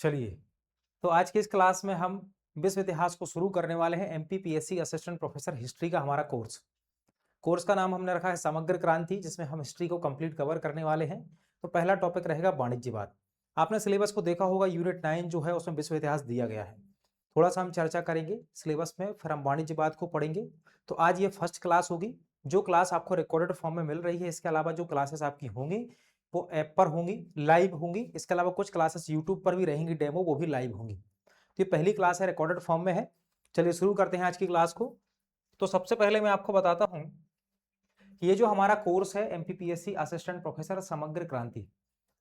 चलिए, तो आज की इस क्लास में हम विश्व इतिहास को शुरू करने वाले हैं। एमपीपीएससी असिस्टेंट प्रोफेसर हिस्ट्री का हमारा कोर्स का नाम हमने रखा है समग्र क्रांति, जिसमें हम हिस्ट्री को कंप्लीट कवर करने वाले हैं। तो पहला टॉपिक रहेगा वाणिज्यवाद। आपने सिलेबस को देखा होगा, यूनिट 9 जो है उसमें विश्व इतिहास दिया गया है। थोड़ा सा हम चर्चा करेंगे सिलेबस में, फिर हम वाणिज्यवाद को पढ़ेंगे। तो आज ये फर्स्ट क्लास होगी। जो क्लास आपको रिकॉर्डेड फॉर्म में मिल रही है, इसके अलावा जो क्लासेस आपकी होंगी वो ऐप पर होंगी, लाइव होंगी। इसके अलावा कुछ क्लासेस यूट्यूब पर भी रहेंगी डेमो, वो भी लाइव होंगी। तो ये पहली क्लास है, रिकॉर्डेड फॉर्म में है। चलिए शुरू करते हैं आज की क्लास को। तो सबसे पहले मैं आपको बताता हूं कि ये जो हमारा कोर्स है एमपीपीएससी असिस्टेंट प्रोफेसर समग्र क्रांति,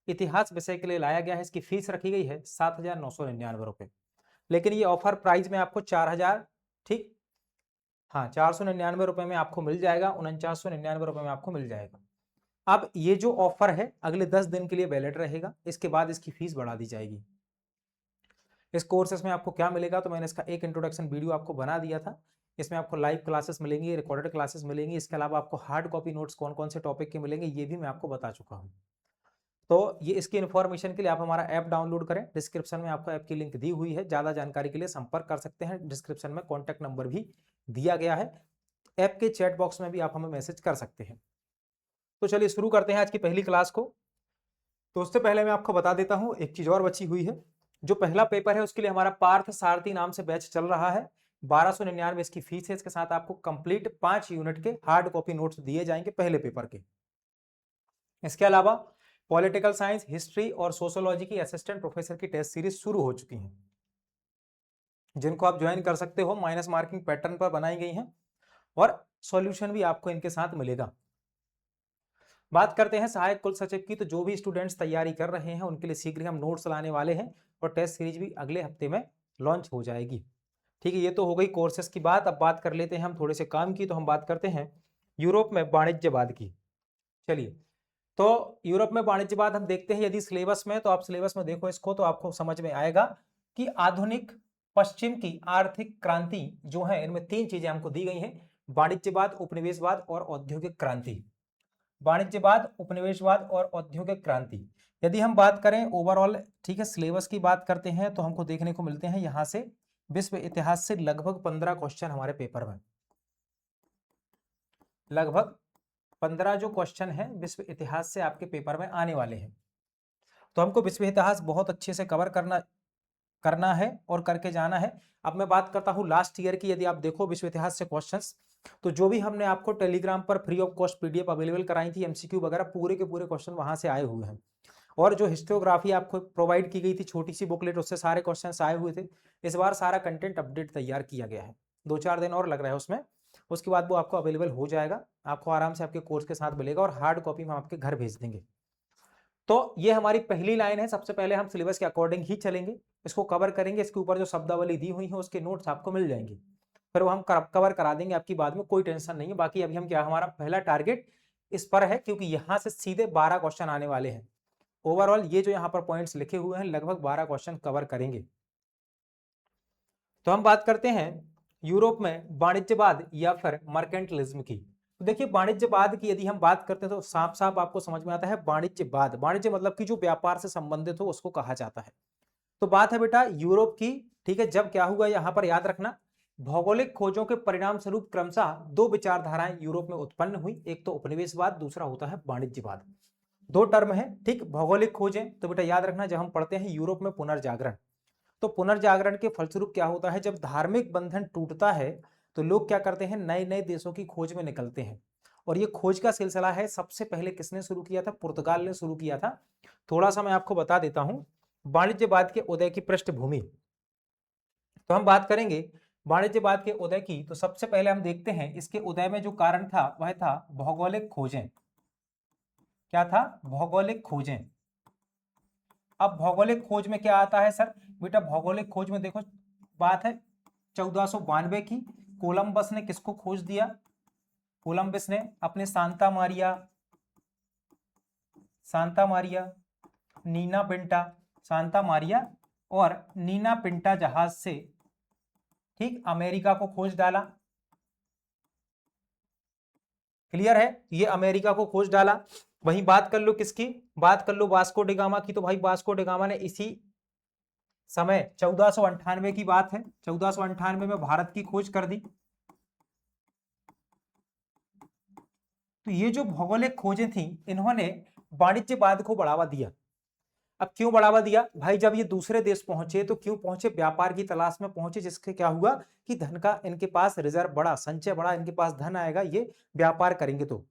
इतिहास विषय के लिए लाया गया है। इसकी फीस रखी गई है 7,999 रुपए, लेकिन ये ऑफर प्राइस में आपको 4,000, ठीक, हाँ 499 रुपए में आपको मिल जाएगा, 4999 रुपए में आपको मिल जाएगा। अब ये जो ऑफर है अगले 10 दिन के लिए वैलिड रहेगा, इसके बाद इसकी फीस बढ़ा दी जाएगी। इस कोर्सेस में आपको क्या मिलेगा, तो मैंने इसका एक इंट्रोडक्शन वीडियो आपको बना दिया था। इसमें आपको लाइव क्लासेस मिलेंगी, रिकॉर्डेड क्लासेस मिलेंगी। इसके अलावा आपको हार्ड कॉपी नोट्स कौन कौन से टॉपिक के मिलेंगे ये भी मैं आपको बता चुका हूँ। तो ये इसकी इन्फॉर्मेशन के लिए आप हमारा ऐप डाउनलोड करें। डिस्क्रिप्शन में आपको ऐप की लिंक दी हुई है। ज़्यादा जानकारी के लिए संपर्क कर सकते हैं। डिस्क्रिप्शन में कॉन्टैक्ट नंबर भी दिया गया है। ऐप के चैट बॉक्स में भी आप हमें मैसेज कर सकते हैं। तो चलिए शुरू करते हैं आज की पहली क्लास को। तो उससे पहले मैं आपको बता देता हूं, एक चीज और बची हुई है। जो पहला पेपर है उसके लिए हमारा पार्थ सारथी नाम से बैच चल रहा है। 1299 इसकी फीस है। इसके साथ आपको कंप्लीट 5 यूनिट के हार्ड कॉपी नोट्स दिए जाएंगे पहले पेपर के। इसके अलावा पॉलिटिकल साइंस, हिस्ट्री और सोशियोलॉजी की असिस्टेंट प्रोफेसर की टेस्ट सीरीज शुरू हो चुकी है, जिनको आप ज्वाइन कर सकते हो। माइनस मार्किंग पैटर्न पर बनाई गई हैं और सॉल्यूशन भी आपको इनके साथ मिलेगा। बात करते हैं सहायक कुल सचिव की। तो जो भी स्टूडेंट्स तैयारी कर रहे हैं उनके लिए शीघ्र हम नोट्स लाने वाले हैं और टेस्ट सीरीज भी अगले हफ्ते में लॉन्च हो जाएगी। ठीक है, ये तो हो गई कोर्सेज की बात। अब बात कर लेते हैं हम थोड़े से काम की। तो हम बात करते हैं यूरोप में वाणिज्यवाद की। चलिए, तो यूरोप में वाणिज्यवाद हम देखते हैं। यदि सिलेबस में, तो आप सिलेबस में देखो इसको, तो आपको समझ में आएगा कि आधुनिक पश्चिम की आर्थिक क्रांति जो है, इनमें 3 चीजें हमको दी गई हैं: वाणिज्यवाद, उपनिवेशवाद और औद्योगिक क्रांति। वाणिज्यवाद, उपनिवेशवाद और औद्योगिक क्रांति। यदि हम बात करें ओवरऑल, ठीक है, सिलेबस की बात करते हैं, तो हमको देखने को मिलते हैं यहां से विश्व इतिहास से लगभग 15 क्वेश्चन हमारे पेपर में। लगभग 15 जो क्वेश्चन है विश्व इतिहास से आपके पेपर में आने वाले हैं। तो हमको विश्व इतिहास बहुत अच्छे से कवर करना है और करके जाना है। अब मैं बात करता हूं लास्ट ईयर की। यदि आप देखो विश्व इतिहास से क्वेश्चंस, तो जो भी हमने आपको टेलीग्राम पर free of cost PDF available कराई थी, एमसीक्यू वगैरह, पूरे के पूरे क्वेश्चन वहां से आए हुए हैं। और जो हिस्टोग्राफी आपको प्रोवाइड की गई थी, छोटी सी बुकलेट, उससे सारे क्वेश्चन आए हुए थे। इस बार सारा कंटेंट अपडेट तैयार किया गया है। 2-4 दिन और लग रहा है उसमें, उसके बाद वो आपको अवेलेबल हो जाएगा। आपको आराम से आपके कोर्स के साथ मिलेगा और हार्ड कॉपी में आपके घर भेज देंगे। तो ये हमारी पहली लाइन है। सबसे पहले हम सिलेबस के अकॉर्डिंग ही चलेंगे, इसको कवर करेंगे। इसके ऊपर जो शब्दावली दी हुई है उसके नोट्स आपको मिल जाएंगे, फिर वो हम कवर करा देंगे आपकी, बाद में कोई टेंशन नहीं है। बाकी अभी हम क्या, हमारा पहला टारगेट इस पर है, क्योंकि यहां से सीधे 12 क्वेश्चन आने वाले हैं। ओवरऑल ये जो यहाँ पर पॉइंट्स लिखे हुए हैं, लगभग 12 क्वेश्चन कवर करेंगे। तो हम बात करते हैं यूरोप में वाणिज्यवाद या फिर मर्केंटलिज्म की। तो देखिए, वाणिज्यवाद की यदि हम बात करते हैं तो साफ साफ आपको समझ में आता है वाणिज्यवाद, वाणिज्य मतलब कि जो व्यापार से संबंधित हो उसको कहा जाता है। तो बात है बेटा यूरोप की, ठीक है। जब क्या हुआ यहाँ पर याद रखना, भौगोलिक खोजों के परिणाम स्वरूप क्रमशः 2 विचारधाराएं यूरोप में उत्पन्न हुई। एक तो उपनिवेशवाद, दूसरा होता है वाणिज्यवाद। 2 टर्म है, ठीक। भौगोलिक खोजें तो बेटा याद रखना, जब हम पढ़ते हैं यूरोप में पुनर्जागरण, तो पुनर्जागरण के फलस्वरूप क्या होता है, जब धार्मिक बंधन टूटता है तो लोग क्या करते हैं, नए नए देशों की खोज में निकलते हैं। और ये खोज का सिलसिला है, सबसे पहले किसने शुरू किया था, पुर्तगाल ने शुरू किया था। थोड़ा सा मैं आपको बता देता हूं वाणिज्यवाद के उदय की पृष्ठभूमि। तो हम बात करेंगे वाणिज्यवाद के उदय की, तो सबसे पहले हम देखते हैं इसके उदय में जो कारण था वह था भौगोलिक खोजें। क्या था, भौगोलिक खोजें। अब भौगोलिक खोज में क्या आता है सर, बेटा भौगोलिक खोज में देखो, बात है 1492 की। कोलंबस ने किसको खोज दिया, कोलंबस ने अपने Santa Maria, Nina Pinta, Santa Maria और नीना पिंटा जहाज से, ठीक, अमेरिका को खोज डाला। क्लियर है, ये अमेरिका को खोज डाला। वहीं बात कर लो किसकी, बात कर लो वास्को डिगामा की। तो भाई वास्को डिगामा ने इसी समय 1498 की बात है, 1498 में भारत की खोज कर दी। तो ये जो भौगोलिक खोजें थी, इन्होंने वाणिज्यवाद को बढ़ावा दिया। अब क्यों बढ़ावा दिया भाई? जब ये दूसरे देश पहुंचे तो क्यों पहुंचे? व्यापार की तलाश में पहुंचे, जिससे क्या हुआ कि धन का इनके पास रिजर्व बड़ा, संचय बड़ा, इनके पास धन आएगा, ये व्यापार करेंगे। तो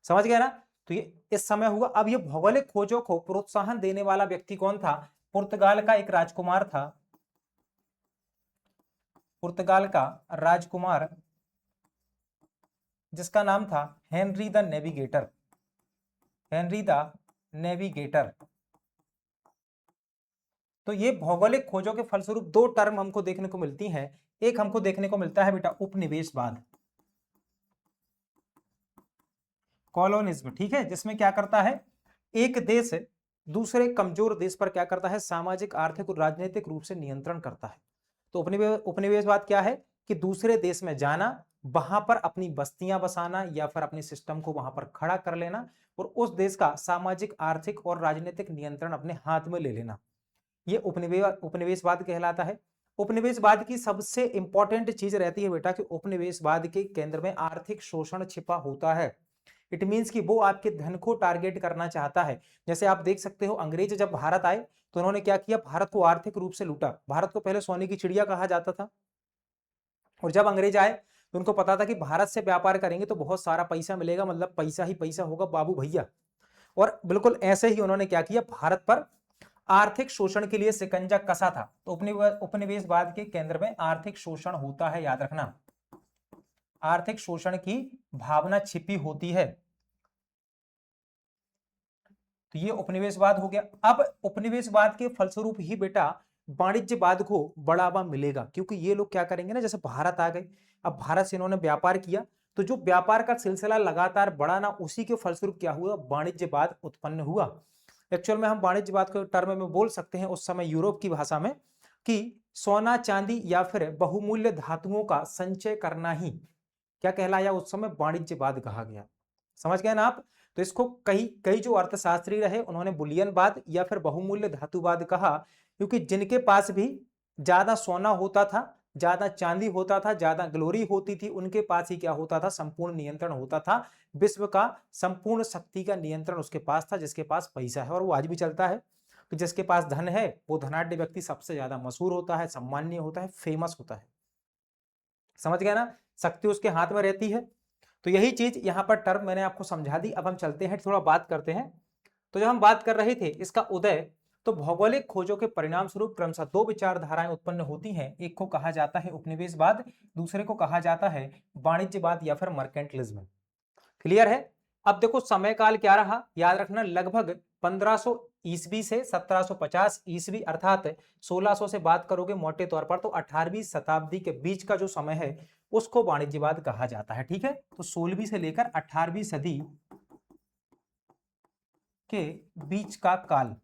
समझ गए ना? तो ये इस समय हुआ। अब ये भौगोलिक खोजों को प्रोत्साहन देने वाला व्यक्ति कौन था? पुर्तगाल का एक राजकुमार था, पुर्तगाल का राजकुमार, जिसका नाम था Henry the navigator, Henry the navigator. तो ये भौगोलिक खोजों के फलस्वरूप दो टर्म हमको देखने को मिलती हैं। एक हमको देखने को मिलता है बेटा उपनिवेशवाद, कॉलोनिज्म, ठीक है, जिसमें क्या करता है, एक देश दूसरे कमजोर देश पर क्या करता है, सामाजिक, आर्थिक और राजनीतिक रूप से नियंत्रण करता है। तो उपनिवेशवाद क्या है कि दूसरे देश में जाना, वहां पर अपनी बस्तियां बसाना या फिर अपने सिस्टम को वहां पर खड़ा कर लेना और उस देश का सामाजिक, आर्थिक और राजनीतिक नियंत्रण अपने हाथ में ले लेना, ये उपनिवेशवाद कहलाता है। उपनिवेशवाद की सबसे इंपॉर्टेंट चीज रहती है बेटा कि उपनिवेशवाद के केंद्र में आर्थिक शोषण छिपा होता है। इट मीन्स कि वो आपके धन को टारगेट करना चाहता है। जैसे आप देख सकते हो, अंग्रेज जब भारत आए तो उन्होंने क्या किया, भारत को आर्थिक रूप से लूटा। भारत को पहले सोने की चिड़िया कहा जाता था, और जब अंग्रेज आए तो उनको पता था कि भारत से व्यापार करेंगे तो बहुत सारा पैसा मिलेगा, मतलब पैसा ही पैसा होगा बाबू भैया। और बिल्कुल ऐसे ही उन्होंने क्या किया, भारत पर आर्थिक शोषण के लिए शिकंजा कसा था। तो उपनिवेशवाद के केंद्र में आर्थिक शोषण होता है, याद रखना, आर्थिक शोषण की भावना छिपी होती है। तो ये उपनिवेशवाद हो गया। अब उपनिवेशवाद के फलस्वरूप ही बेटा वाणिज्यवाद को बढ़ावा मिलेगा, क्योंकि ये लोग क्या करेंगे ना, जैसे भारत आ गए, अब भारत से इन्होंने व्यापार किया, तो जो व्यापार का सिलसिला लगातार बढ़ा ना, उसी के फलस्वरूप क्या हुआ, वाणिज्यवाद उत्पन्न हुआ। एक्चुअल में हम वाणिज्यवाद के टर्म में बोल सकते हैं उस समय यूरोप की भाषा में कि सोना, चांदी या फिर बहुमूल्य धातुओं का संचय करना ही क्या कहलाया, उस समय वाणिज्यवाद कहा गया। समझ गए ना आप? तो इसको कई कई जो अर्थशास्त्री रहे उन्होंने बुलियनवाद या फिर बहुमूल्य धातुवाद कहा, क्योंकि जिनके पास भी ज्यादा सोना होता था, ज्यादा चांदी होता था, ज्यादा ग्लोरी होती थी, उनके पास ही क्या होता था, संपूर्ण नियंत्रण होता था। विश्व का संपूर्ण शक्ति का नियंत्रण उसके पास था, जिसके पास पैसा है। और वो आज भी चलता है कि जिसके पास धन है वो धनाढ्य व्यक्ति सबसे ज्यादा मशहूर होता है, सम्माननीय होता है, फेमस होता है। समझ गया ना? शक्ति उसके हाथ में रहती है। तो यही चीज यहां पर टर्म मैंने आपको समझा दी। अब हम चलते हैं, थोड़ा बात करते हैं। तो जब हम बात कर रहे थे इसका उदय, तो भौगोलिक खोजों के परिणाम स्वरूप क्रमशः दो विचारधाराएं उत्पन्न होती हैं। एक को कहा जाता है उपनिवेशवाद, दूसरे को कहा जाता है वाणिज्यवाद या फिर मर्केंटलिज्म। क्लियर है? अब देखो समय काल क्या रहा, याद रखना, लगभग 1500 ईस्वी से 1750 ईस्वी, अर्थात 1600 से बात करोगे मोटे तौर पर तो 18वीं शताब्दी के बीच का जो समय है उसको वाणिज्यवाद कहा जाता है। ठीक है, तो 16वीं से लेकर 18वीं सदी के बीच का काल,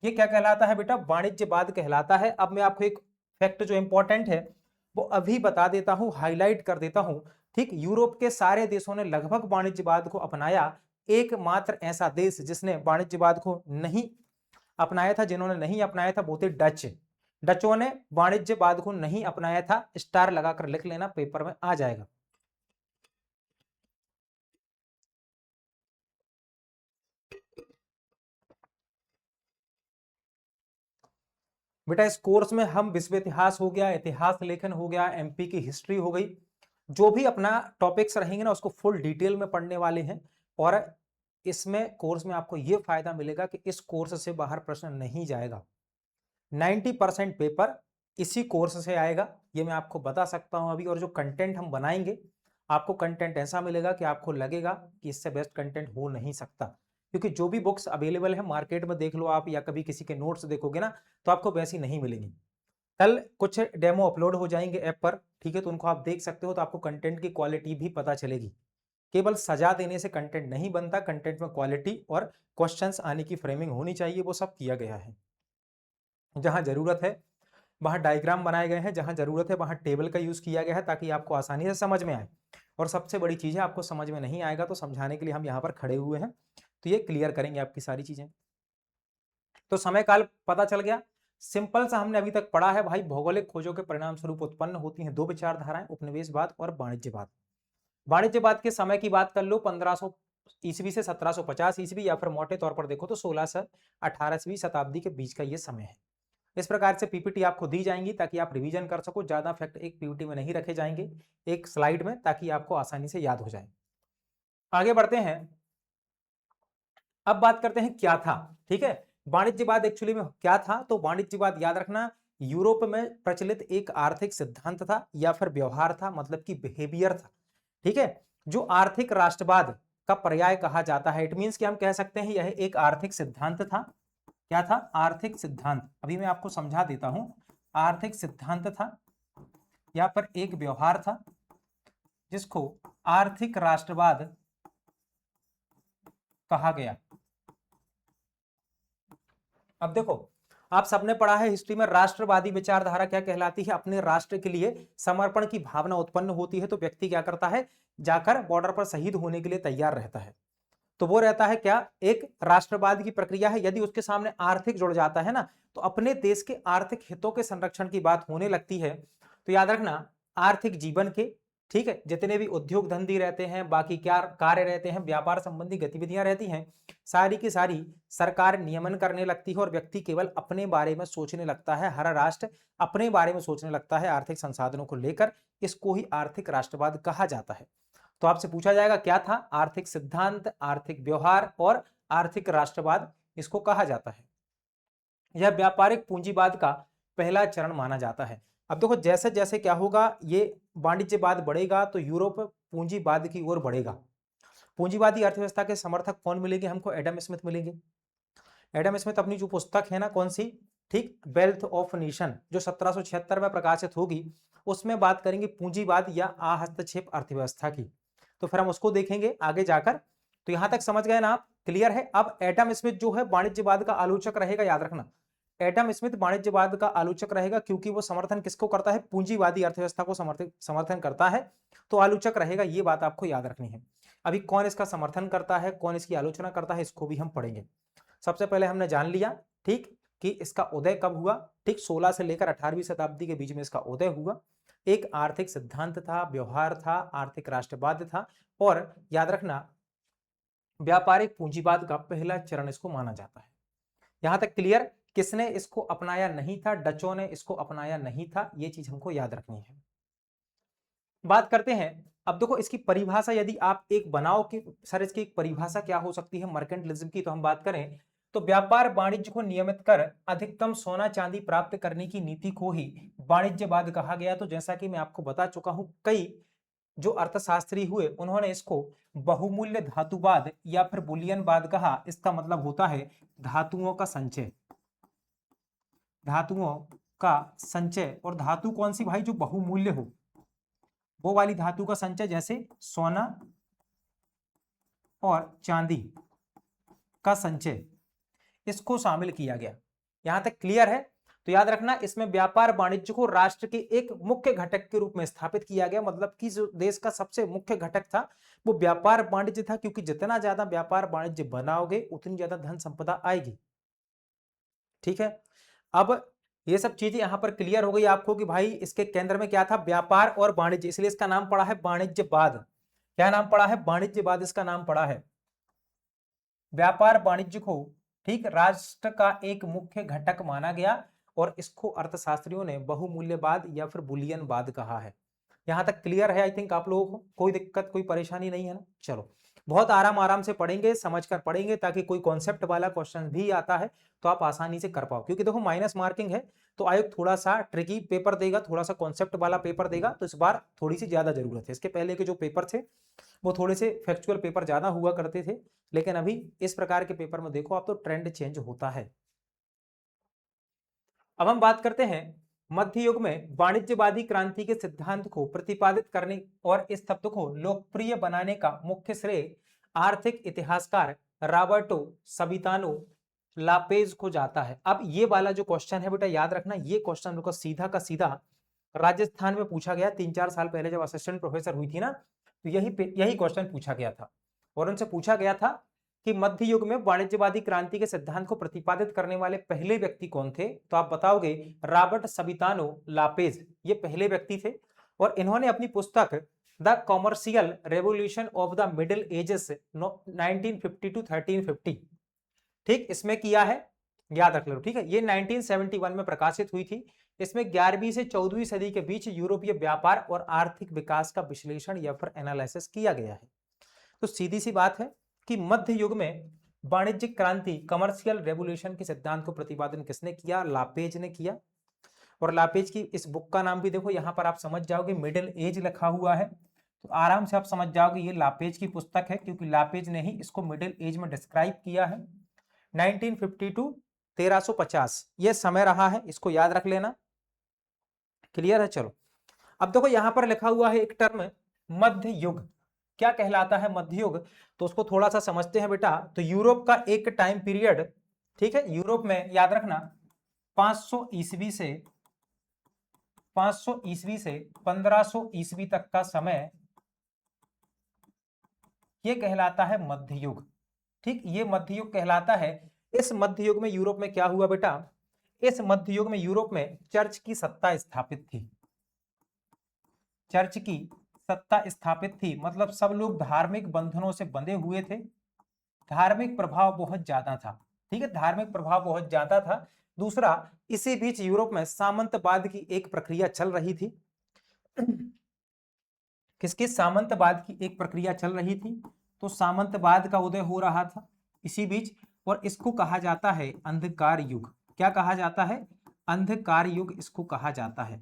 ये क्या कहलाता है बेटा, वाणिज्यवाद कहलाता है। अब मैं आपको एक फैक्ट जो इंपॉर्टेंट है वो अभी बता देता हूं, हाईलाइट कर देता हूं। ठीक, यूरोप के सारे देशों ने लगभग वाणिज्यवाद को अपनाया। एकमात्र ऐसा देश जिसने वाणिज्यवाद को नहीं अपनाया था, जिन्होंने नहीं अपनाया था वो थे डच। डचों ने वाणिज्यवाद को नहीं अपनाया था, स्टार लगाकर लिख लेना, पेपर में आ जाएगा। बेटा इस कोर्स में हम विश्व इतिहास हो गया, इतिहास लेखन हो गया, एमपी की हिस्ट्री हो गई, जो भी अपना टॉपिक्स रहेंगे ना उसको फुल डिटेल में पढ़ने वाले हैं। और इसमें कोर्स में आपको यह फायदा मिलेगा कि इस कोर्स से बाहर प्रश्न नहीं जाएगा। 90% पेपर इसी कोर्स से आएगा, ये मैं आपको बता सकता हूं अभी। और जो कंटेंट हम बनाएंगे, आपको कंटेंट ऐसा मिलेगा कि आपको लगेगा कि इससे बेस्ट कंटेंट हो नहीं सकता, क्योंकि जो भी बुक्स अवेलेबल है मार्केट में देख लो आप, या कभी किसी के नोट्स देखोगे ना तो आपको वैसी नहीं मिलेंगी। कल कुछ डेमो अपलोड हो जाएंगे ऐप पर, ठीक है, तो उनको आप देख सकते हो, तो आपको कंटेंट की क्वालिटी भी पता चलेगी। केवल सजा देने से कंटेंट नहीं बनता, कंटेंट में क्वालिटी और क्वेश्चंस आने की फ्रेमिंग होनी चाहिए, वो सब किया गया है। जहां जरूरत है वहां डायग्राम बनाए गए हैं, जहां जरूरत है वहां टेबल का यूज किया गया है, ताकि आपको आसानी से समझ में आए। और सबसे बड़ी चीज है, आपको समझ में नहीं आएगा तो समझाने के लिए हम यहाँ पर खड़े हुए हैं, तो ये क्लियर करेंगे आपकी सारी चीजें। तो समय काल पता चल गया। सिंपल सा हमने अभी तक पढ़ा है भाई, भौगोलिक खोजों के परिणाम स्वरूप उत्पन्न होती हैं दो विचारधाराएं, उपनिवेशवाद और वाणिज्यवाद। वाणिज्यवाद के समय की बात कर लो 1500 ईस्वी से 1750 ईस्वी, या फिर मोटे तौर पर देखो तो 16 से 18वीं शताब्दी के बीच का ये समय है। इस प्रकार से पीपीटी आपको दी जाएंगी ताकि आप रिवीजन कर सको। ज्यादा फैक्ट एक पीपीटी में नहीं रखे जाएंगे, एक स्लाइड में, ताकि आपको आसानी से याद हो जाए। आगे बढ़ते हैं, अब बात करते हैं क्या था। ठीक है, वाणिज्यवाद एक्चुअली में क्या था? तो वाणिज्यवाद याद रखना यूरोप में प्रचलित एक आर्थिक सिद्धांत था या फिर व्यवहार था, मतलब कि बिहेवियर था। ठीक है, जो आर्थिक राष्ट्रवाद का पर्याय कहा जाता है। इट मींस कि हम कह सकते हैं यह एक आर्थिक सिद्धांत था। क्या था? आर्थिक सिद्धांत। अभी मैं आपको समझा देता हूं। आर्थिक सिद्धांत था या पर एक व्यवहार था जिसको आर्थिक राष्ट्रवाद कहा गया। अब देखो, आप सबने पढ़ा है हिस्ट्री में, राष्ट्रवादी विचारधारा क्या कहलाती है? अपने राष्ट्र के लिए समर्पण की भावना उत्पन्न होती है तो व्यक्ति क्या करता है? जाकर बॉर्डर पर शहीद होने के लिए तैयार रहता है। तो वो रहता है क्या? एक राष्ट्रवाद की प्रक्रिया है। यदि उसके सामने आर्थिक जुड़ जाता है ना, तो अपने देश के आर्थिक हितों के संरक्षण की बात होने लगती है। तो याद रखना, आर्थिक जीवन के, ठीक है, जितने भी उद्योग धंधे रहते हैं, बाकी क्या कार्य रहते हैं, व्यापार संबंधी गतिविधियां रहती हैं, सारी की सारी सरकार नियमन करने लगती है और व्यक्ति केवल अपने बारे में सोचने लगता है। हर राष्ट्र अपने बारे में सोचने लगता है आर्थिक संसाधनों को लेकर। इसको ही आर्थिक राष्ट्रवाद कहा जाता है। तो आपसे पूछा जाएगा क्या था? आर्थिक सिद्धांत, आर्थिक व्यवहार और आर्थिक राष्ट्रवाद इसको कहा जाता है। यह व्यापारिक पूंजीवाद का पहला चरण माना जाता है। अब देखो, जैसे जैसे क्या होगा, ये वाणिज्यवाद बढ़ेगा तो यूरोप पूंजीवाद की ओर बढ़ेगा। पूंजीवादी अर्थव्यवस्था के समर्थक कौन मिलेंगे हमको? एडम स्मिथ मिलेंगे। एडम स्मिथ अपनी जो पुस्तक है ना, कौन सी? ठीक, वेल्थ ऑफ नेशन, जो 1776 में प्रकाशित होगी, उसमें बात करेंगे पूंजीवाद या हस्तक्षेप अर्थव्यवस्था की। तो फिर हम उसको देखेंगे आगे जाकर। तो यहां तक समझ गए ना आप? क्लियर है? अब एडम स्मिथ जो है वाणिज्यवाद का आलोचक रहेगा, याद रखना। एडम स्मिथ वाणिज्यवाद का आलोचक रहेगा क्योंकि वो समर्थन किसको करता है? पूंजीवादी अर्थव्यवस्था को समर्थन करता है, तो आलोचक रहेगा। ये बात आपको याद रखनी है। अभी कौन इसका समर्थन करता है, कौन इसकी आलोचना करता है, इसको भी हम पढ़ेंगे। सबसे पहले हमने जान लिया, ठीक, कि इसका उदय कब हुआ। ठीक, 16 से लेकर 18वीं शताब्दी के बीच में इसका उदय हुआ। एक आर्थिक सिद्धांत था, व्यवहार था, आर्थिक राष्ट्रवाद था, और याद रखना व्यापारिक पूंजीवाद का पहला चरण इसको माना जाता है। यहां तक क्लियर? किसने इसको अपनाया नहीं था? डचों ने इसको अपनाया नहीं था। ये चीज हमको याद रखनी है। बात करते हैं, अब देखो इसकी परिभाषा यदि आप एक बनाओ कि सर इसकी एक परिभाषा क्या हो सकती है मर्केंटिलिज्म की, तो हम बात करें तो व्यापार वाणिज्य को नियमित कर अधिकतम सोना चांदी प्राप्त करने की नीति को ही वाणिज्यवाद कहा गया। तो जैसा कि मैं आपको बता चुका हूं, कई जो अर्थशास्त्री हुए उन्होंने इसको बहुमूल्य धातुवाद या फिर बुलियनवाद कहा। इसका मतलब होता है धातुओं का संचय। धातुओं का संचय, और धातु कौन सी भाई? जो बहुमूल्य हो, वो वाली धातु का संचय, जैसे सोना और चांदी का संचय, इसको शामिल किया गया। यहां तक क्लियर है? तो याद रखना, इसमें व्यापार वाणिज्य को राष्ट्र के एक मुख्य घटक के रूप में स्थापित किया गया। मतलब कि जो देश का सबसे मुख्य घटक था वो व्यापार वाणिज्य था, क्योंकि जितना ज्यादा व्यापार वाणिज्य बनाओगे उतनी ज्यादा धन संपदा आएगी। ठीक है, अब ये सब चीजें यहां पर क्लियर हो गई आपको कि भाई इसके केंद्र में क्या था? व्यापार और वाणिज्य, इसलिए इसका नाम पड़ा है वाणिज्यवाद। क्या नाम पड़ा है? वाणिज्यवाद इसका नाम पड़ा है। व्यापार वाणिज्य को, ठीक, राष्ट्र का एक मुख्य घटक माना गया और इसको अर्थशास्त्रियों ने बहुमूल्यवाद या फिर बुलियनवाद कहा है। यहां तक क्लियर है? आई थिंक आप लोगों को कोई दिक्कत, कोई परेशानी नहीं है ना? चलो, बहुत आराम आराम से पढ़ेंगे, समझकर पढ़ेंगे, ताकि कोई कॉन्सेप्ट वाला क्वेश्चन भी आता है तो आप आसानी से कर पाओ। क्योंकि देखो माइनस मार्किंग है तो आयोग थोड़ा सा ट्रिकी पेपर देगा, थोड़ा सा कॉन्सेप्ट वाला पेपर देगा, तो इस बार थोड़ी सी ज्यादा जरूरत है। इसके पहले के जो पेपर थे वो थोड़े से फैक्चुअल पेपर ज्यादा हुआ करते थे, लेकिन अभी इस प्रकार के पेपर में देखो आप तो ट्रेंड चेंज होता है। अब हम बात करते हैं मध्य युग में वाणिज्यवादी क्रांति के सिद्धांत को प्रतिपादित करने और इस तत्व को लोकप्रिय बनाने का मुख्य श्रेय आर्थिक इतिहासकार रॉबर्टो सबितानो लापेज को जाता है। अब ये वाला जो क्वेश्चन है बेटा, याद रखना, ये क्वेश्चन को सीधा का सीधा राजस्थान में पूछा गया 3-4 साल पहले जब असिस्टेंट प्रोफेसर हुई थी ना, तो यही क्वेश्चन पूछा गया था। और उनसे पूछा गया था कि मध्य युग में वाणिज्यवादी क्रांति के सिद्धांत को प्रतिपादित करने वाले पहले व्यक्ति कौन थे, तो आप बताओगे रॉबर्ट सबितानो लापेज, ये पहले व्यक्ति थे। और इन्होंने अपनी पुस्तक the commercial revolution of the middle ages 1950 to 1350, ठीक, इसमें किया है, याद रख लो, ठीक है। ये 1971 में प्रकाशित हुई थी। इसमें 11वीं से 14वीं सदी के बीच यूरोपीय व्यापार और आर्थिक विकास का विश्लेषण या फिर एनालिसिस किया गया है। तो सीधी सी बात है कि मध्य युग में वाणिज्यिक क्रांति, कमर्शियल रेवोल्यूशन के सिद्धांत को प्रतिपादन किसने किया? लापेज ने किया। और लापेज की इस बुक का नाम भी देखो, यहां पर आप समझ जाओगे मिडिल एज लिखा हुआ है, तो आराम से आप समझ जाओगे ये लापेज की पुस्तक है, क्योंकि लापेज ने ही इसको मिडिल एज में डिस्क्राइब किया है। 1950 to 1350 ये समय रहा है, इसको याद रख लेना। क्लियर है? चलो अब देखो यहां पर लिखा हुआ है एक टर्म मध्य युग, क्या कहलाता है मध्य युग, तो उसको थोड़ा सा समझते हैं बेटा। तो यूरोप का एक टाइम पीरियड, ठीक है, यूरोप में याद रखना 500 ईस्वी से 1500 ईस्वी तक का समय, ये कहलाता है मध्य युग। ठीक, ये मध्य युग कहलाता है। इस मध्य युग में यूरोप में क्या हुआ बेटा? इस मध्य युग में यूरोप में चर्च की सत्ता स्थापित थी। चर्च की सत्ता स्थापित थी, मतलब सब लोग धार्मिक बंधनों से बंधे हुए थे, धार्मिक प्रभाव बहुत ज्यादा था। ठीक है, धार्मिक प्रभाव बहुत ज्यादा था। दूसरा, इसी बीच यूरोप में सामंतवाद की एक प्रक्रिया चल रही थी। किसकी? सामंतवाद की एक प्रक्रिया चल रही थी। तो सामंतवाद का उदय हो रहा था इसी बीच, और इसको कहा जाता है अंधकार युग। क्या कहा जाता है? अंधकार युग इसको कहा जाता है।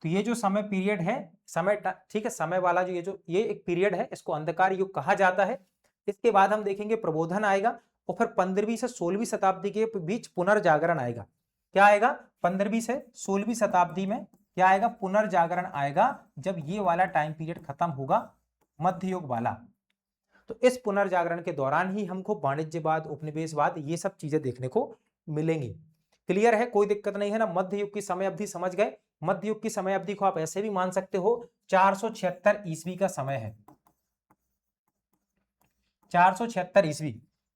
तो ये जो समय पीरियड है, समय, ठीक है, समय वाला ये एक पीरियड है, इसको अंधकार युग कहा जाता है। इसके बाद हम देखेंगे प्रबोधन आएगा, और फिर 15वीं से 16वीं शताब्दी के बीच पुनर्जागरण आएगा। क्या आएगा? 15वीं से 16वीं शताब्दी में क्या आएगा? पुनर्जागरण आएगा, जब ये वाला टाइम पीरियड खत्म होगा, मध्य युग वाला। तो इस पुनर्जागरण के दौरान ही हमको वाणिज्यवाद, उपनिवेशवाद, ये सब चीजें देखने को मिलेंगी। क्लियर है? कोई दिक्कत नहीं है ना? मध्य युग की समय अवधि समझ गए। मध्य युग की समय अवधि को आप ऐसे भी मान सकते हो, 476 ईस्वी का समय है, 476 ईस्वी।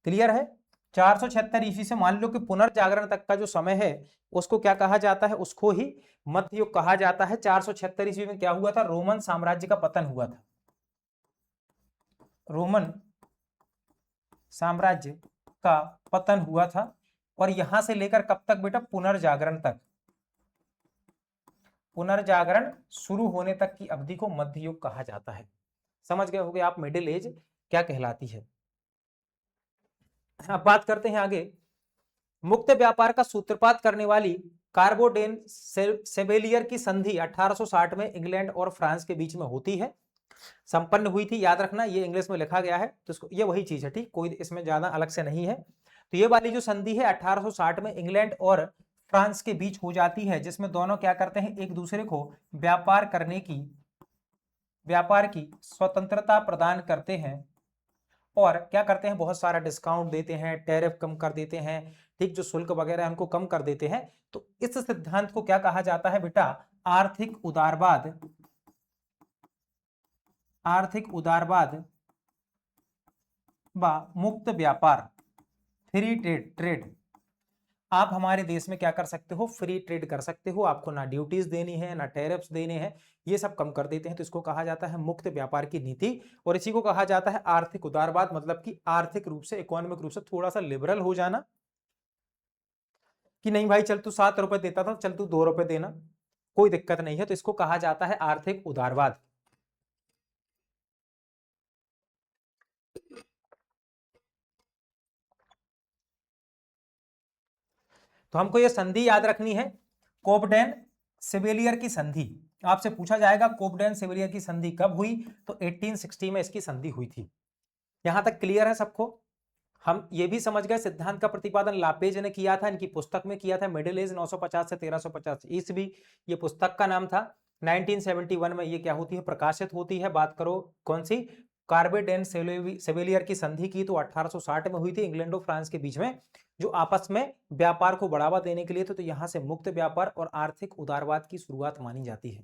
क्लियर है? 476 ईस्वी से मान लो कि पुनर्जागरण तक का जो समय है, उसको क्या कहा जाता है? उसको ही मध्य युग कहा जाता है। 476 ईस्वी में क्या हुआ था? रोमन साम्राज्य का पतन हुआ था। रोमन साम्राज्य का पतन हुआ था, और यहां से लेकर कब तक बेटा? पुनर्जागरण तक। पुनर्जागरण शुरू होने तक की अवधि को मध्य युग कहा जाता है। समझ गए होगे आप मिडिल एज क्या कहलाती है। अब बात करते हैं आगे। मुक्त व्यापार का सूत्रपात करने वाली कार्बोडेन सेवेलियर की संधि 1860 में इंग्लैंड और फ्रांस के बीच में होती है, संपन्न हुई थी। याद रखना, ये इंग्लिश में लिखा गया है, तो इसको, ये वही चीज है, ठीक, कोई इसमें ज्यादा अलग से नहीं है। तो ये वाली जो संधि है 1860 में इंग्लैंड और फ्रांस के बीच हो जाती है, जिसमें दोनों क्या करते हैं? एक दूसरे को व्यापार की स्वतंत्रता प्रदान करते हैं, और क्या करते हैं? बहुत सारा डिस्काउंट देते हैं, टैरिफ कम कर देते हैं, ठीक, जो शुल्क वगैरह उनको कम कर देते हैं। तो इस सिद्धांत को क्या कहा जाता है बेटा? आर्थिक उदारवाद। आर्थिक उदारवाद व मुक्त व्यापार, फ्री ट्रेड। आप हमारे देश में क्या कर सकते हो? फ्री ट्रेड कर सकते हो, आपको ना ड्यूटीज देनी है, ना टैरिफ्स देने हैं, ये सब कम कर देते हैं। तो इसको कहा जाता है मुक्त व्यापार की नीति, और इसी को कहा जाता है आर्थिक उदारवाद, मतलब कि आर्थिक रूप से, इकोनॉमिक रूप से थोड़ा सा लिबरल हो जाना, कि नहीं भाई चल तू 7 रुपए देता था, चल तू 2 रुपए देना, कोई दिक्कत नहीं है। तो इसको कहा जाता है आर्थिक उदारवाद। तो हमको ये संधि याद रखनी है, कोबडेन सेवेलियर की संधि। आपसे पूछा जाएगा कोबडेन सेवेलियर की संधि कब हुई? तो 1860 में इसकी संधि हुई थी। यहां तक क्लियर है सबको? हम ये भी समझ गए सिद्धांत का प्रतिपादन लापेज ने किया था, इनकी पुस्तक में किया था, मिडिल एज 950 से 1350 ईस्वी, ये पुस्तक का नाम था। 1971 में ये क्या होती है? प्रकाशित होती है। बात करो कौन सी? कार्बेडेन सेवेलियर की संधि की तो 1860 में हुई थी, इंग्लैंड और फ्रांस के बीच में, जो आपस में व्यापार को बढ़ावा देने के लिए थे। तो यहां से मुक्त व्यापार और आर्थिक उदारवाद की शुरुआत मानी जाती है।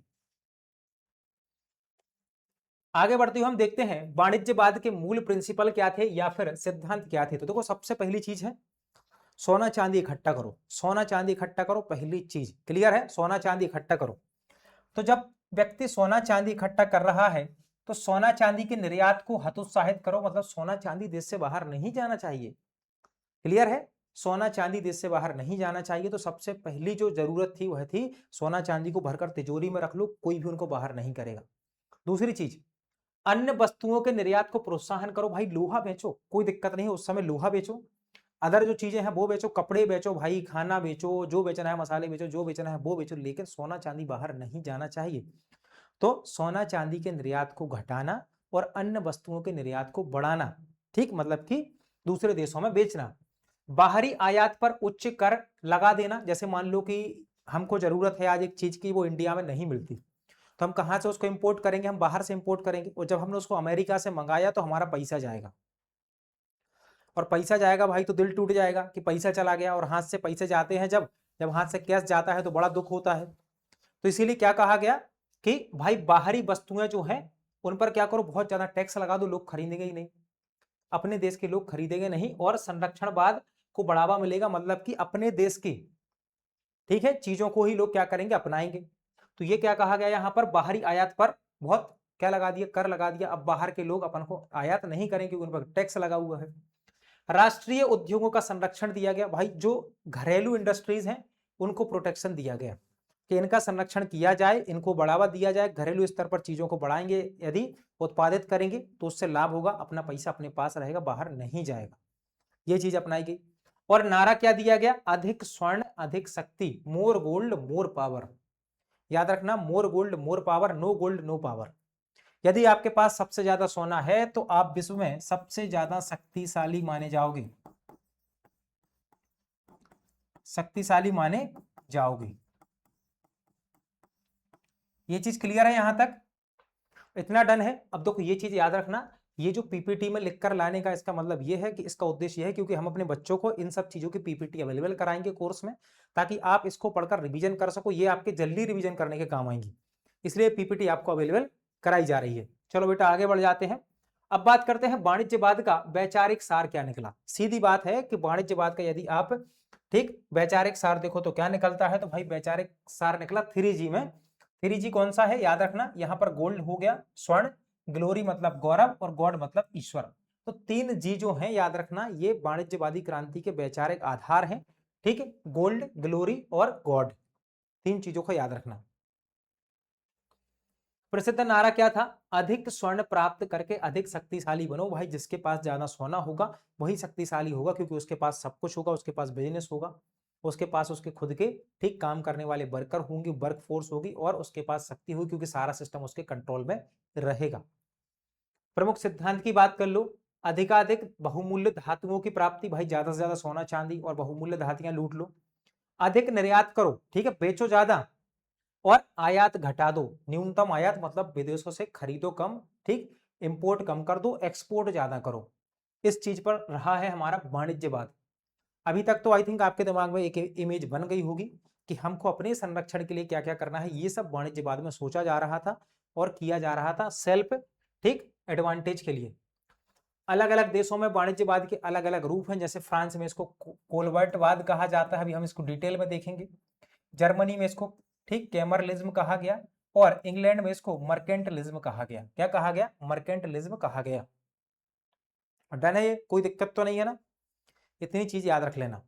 आगे बढ़ते हुए हम देखते हैं वाणिज्यवाद के मूल प्रिंसिपल क्या थे या फिर सिद्धांत क्या थे। तो देखो सबसे पहली चीज है सोना चांदी इकट्ठा करो, सोना चांदी इकट्ठा करो, पहली चीज क्लियर है, सोना चांदी इकट्ठा करो। तो जब व्यक्ति सोना चांदी इकट्ठा कर रहा है तो सोना चांदी के निर्यात को हतोत्साहित करो, मतलब सोना चांदी देश से बाहर नहीं जाना चाहिए। क्लियर है, सोना चांदी देश से बाहर नहीं जाना चाहिए। तो सबसे पहली जो जरूरत थी वह थी सोना चांदी को भरकर तिजोरी में रख लो, कोई भी उनको बाहर नहीं करेगा। दूसरी चीज, अन्य वस्तुओं के निर्यात को प्रोत्साहन करो, भाई लोहा बेचो, कोई दिक्कत नहीं है, उस समय लोहा बेचो, अदर जो चीजें हैं वो बेचो, कपड़े बेचो भाई, खाना बेचो, जो बेचना है, मसाले बेचो, जो बेचना है वो बेचो, लेकिन सोना चांदी बाहर नहीं जाना चाहिए। तो सोना चांदी के निर्यात को घटाना और अन्य वस्तुओं के निर्यात को बढ़ाना, ठीक, मतलब कि दूसरे देशों में बेचना। बाहरी आयात पर उच्च कर लगा देना, जैसे मान लो कि हमको जरूरत है आज एक चीज की, वो इंडिया में नहीं मिलती, तो हम कहां से उसको इंपोर्ट करेंगे, हम बाहर से इंपोर्ट करेंगे, और जब हमने उसको अमेरिका से मंगाया तो हमारा पैसा जाएगा, और पैसा जाएगा भाई तो दिल टूट जाएगा कि पैसा चला गया, और हाथ से पैसे जाते हैं जब जब हाथ से कैश जाता है तो बड़ा दुख होता है। तो इसीलिए क्या कहा गया कि भाई बाहरी वस्तुएं जो हैं उन पर क्या करो, बहुत ज्यादा टैक्स लगा दो, लोग खरीदेंगे ही नहीं, अपने देश के लोग खरीदेंगे नहीं, और संरक्षणवाद को बढ़ावा मिलेगा, मतलब कि अपने देश की, ठीक है, चीजों को ही लोग क्या करेंगे, अपनाएंगे। तो ये क्या कहा गया यहाँ पर, बाहरी आयात पर बहुत क्या लगा दिया, कर लगा दिया, अब बाहर के लोग अपन को आयात नहीं करेंगे क्योंकि उन पर टैक्स लगा हुआ है। राष्ट्रीय उद्योगों का संरक्षण दिया गया, भाई जो घरेलू इंडस्ट्रीज हैं उनको प्रोटेक्शन दिया गया कि इनका संरक्षण किया जाए, इनको बढ़ावा दिया जाए, घरेलू स्तर पर चीजों को बढ़ाएंगे, यदि उत्पादित करेंगे तो उससे लाभ होगा, अपना पैसा अपने पास रहेगा, बाहर नहीं जाएगा, ये चीज अपनाई गई। और नारा क्या दिया गया, अधिक स्वर्ण अधिक शक्ति, मोर गोल्ड मोर पावर। याद रखना, more gold more power, no gold no power. यदि आपके पास सबसे ज्यादा सोना है तो आप विश्व में सबसे ज्यादा शक्तिशाली माने जाओगे, शक्तिशाली माने जाओगे। ये चीज क्लियर है यहां तक, इतना डन है। अब देखो ये चीज याद रखना, ये जो पीपीटी में लिखकर लाने का इसका मतलब ये है कि इसका उद्देश्य है क्योंकि हम अपने बच्चों को इन सब चीजों की पीपीटी अवेलेबल कराएंगे कोर्स में, ताकि आप इसको पढ़कर रिवीजन कर सको, ये आपके जल्दी रिवीजन करने के काम आएंगी, इसलिए पीपीटी आपको अवेलेबल कराई जा रही है। चलो बेटा आगे बढ़ जाते हैं। अब बात करते हैं वाणिज्यवाद का वैचारिक सार क्या निकला। सीधी बात है कि वाणिज्यवाद का यदि आप ठीक वैचारिक सार देखो तो क्या निकलता है, तो भाई वैचारिक सार निकला 3G में। 3G कौन सा है, याद रखना, यहां पर गोल्ड हो गया स्वर्ण, ग्लोरी मतलब गौरव, और गॉड मतलब ईश्वर। तो 3G जो है याद रखना, ये वाणिज्यवादी क्रांति के वैचारिक आधार हैं, ठीक है, गोल्ड ग्लोरी और गॉड, तीन चीजों को याद रखना। प्रसिद्ध नारा क्या था, अधिक स्वर्ण प्राप्त करके अधिक शक्तिशाली बनो, भाई जिसके पास ज्यादा सोना होगा वही शक्तिशाली होगा, क्योंकि उसके पास सब कुछ होगा, उसके पास बिजनेस होगा, उसके पास उसके खुद के ठीक काम करने वाले वर्कर होंगे, वर्क फोर्स होगी, और उसके पास शक्ति होगी क्योंकि सारा सिस्टम उसके कंट्रोल में रहेगा। प्रमुख सिद्धांत की बात कर लो, अधिकाधिक बहुमूल्य धातुओं की प्राप्ति, भाई ज्यादा से ज्यादा सोना चांदी और बहुमूल्य धातुएं लूट लो। अधिक निर्यात करो, ठीक है, बेचो ज्यादा, और आयात घटा दो, न्यूनतम आयात मतलब विदेशों से खरीदो कम, ठीक, इंपोर्ट कम कर दो, एक्सपोर्ट ज्यादा करो। इस चीज पर रहा है हमारा वाणिज्यवाद। अभी तक तो आई थिंक आपके दिमाग में एक इमेज बन गई होगी कि हमको अपने संरक्षण के लिए क्या क्या करना है, ये सब वाणिज्यवाद में सोचा जा रहा था और किया जा रहा था सेल्फ ठीक एडवांटेज के लिए। अलग अलग देशों में वाणिज्यवाद के अलग अलग रूप हैं, जैसे फ्रांस में इसको कोलवर्टवाद कहा जाता है, अभी हम इसको डिटेल में देखेंगे। जर्मनी में इसको ठीक कैमरलिज्म कहा गया, और इंग्लैंड में इसको मर्केंटलिज्म कहा गया। क्या कहा गया, मर्केंटलिज्म कहा गया। डन है, ये कोई दिक्कत तो नहीं है ना, इतनी चीज याद रख लेना।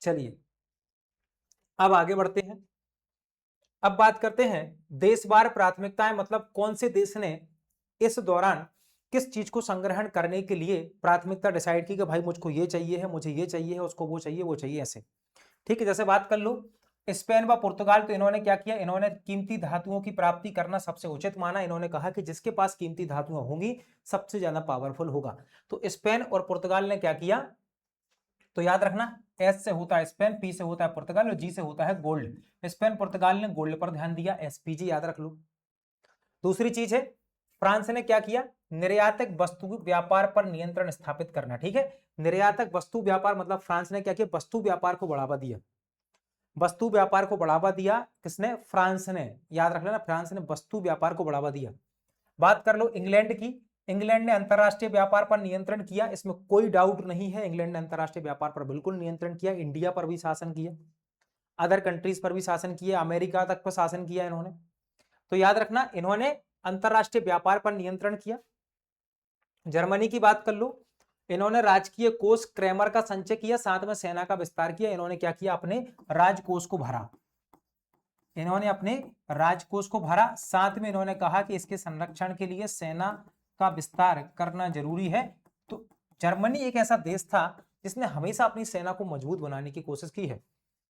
चलिए अब आगे बढ़ते हैं। अब बात करते हैं देशवार प्राथमिकताएं, मतलब कौन से देश ने इस दौरान किस चीज को संग्रहण करने के लिए प्राथमिकता डिसाइड की कि भाई मुझको ये चाहिए है, मुझे ये चाहिए है, उसको वो चाहिए वो चाहिए, ऐसे। ठीक है, जैसे बात कर लो स्पेन व पुर्तगाल, तो इन्होंने क्या किया, इन्होंने कीमती धातुओं की प्राप्ति करना सबसे उचित माना। इन्होंने कहा कि जिसके पास कीमती धातुएं होंगी सबसे ज्यादा पावरफुल होगा। तो स्पेन और पुर्तगाल ने क्या किया, तो याद रखना, एस से होता है स्पेन, पी से होता है पुर्तगाल, और जी से होता है गोल्ड। स्पेन पुर्तगाल ने गोल्ड पर ध्यान दिया, एसपीजी याद रख लो। दूसरी चीज है फ्रांस ने क्या किया, निर्यातक वस्तु व्यापार पर नियंत्रण स्थापित करना। ठीक है, निर्यातक वस्तु व्यापार मतलब फ्रांस ने क्या किया, वस्तु व्यापार को बढ़ावा दिया। वस्तु व्यापार को बढ़ावा दिया किसने, फ्रांस ने। याद रख लेना, फ्रांस ने वस्तु व्यापार को बढ़ावा दिया। बात कर लो इंग्लैंड की, इंग्लैंड ने अंतरराष्ट्रीय व्यापार पर नियंत्रण किया, इसमें कोई डाउट नहीं है, इंग्लैंड ने अंतरराष्ट्रीय व्यापार पर बिल्कुल नियंत्रण किया। इंडिया पर भी शासन किया, अदर कंट्रीज पर भी शासन किया, अमेरिका तक पर शासन किया इन्होंने। तो याद रखना, इन्होंने अंतरराष्ट्रीय व्यापार पर नियंत्रण किया। जर्मनी की बात कर लो, इन्होंने राजकीय कोष क्रेमर का संचय किया, साथ में सेना का विस्तार किया। इन्होंने क्या किया, अपने राजकोष को भरा, इन्होंने अपने राजकोष को भरा। साथ में इन्होंने कहा कि इसके संरक्षण के लिए सेना का विस्तार करना जरूरी है। तो जर्मनी एक ऐसा देश था जिसने हमेशा अपनी सेना को मजबूत बनाने की कोशिश की है।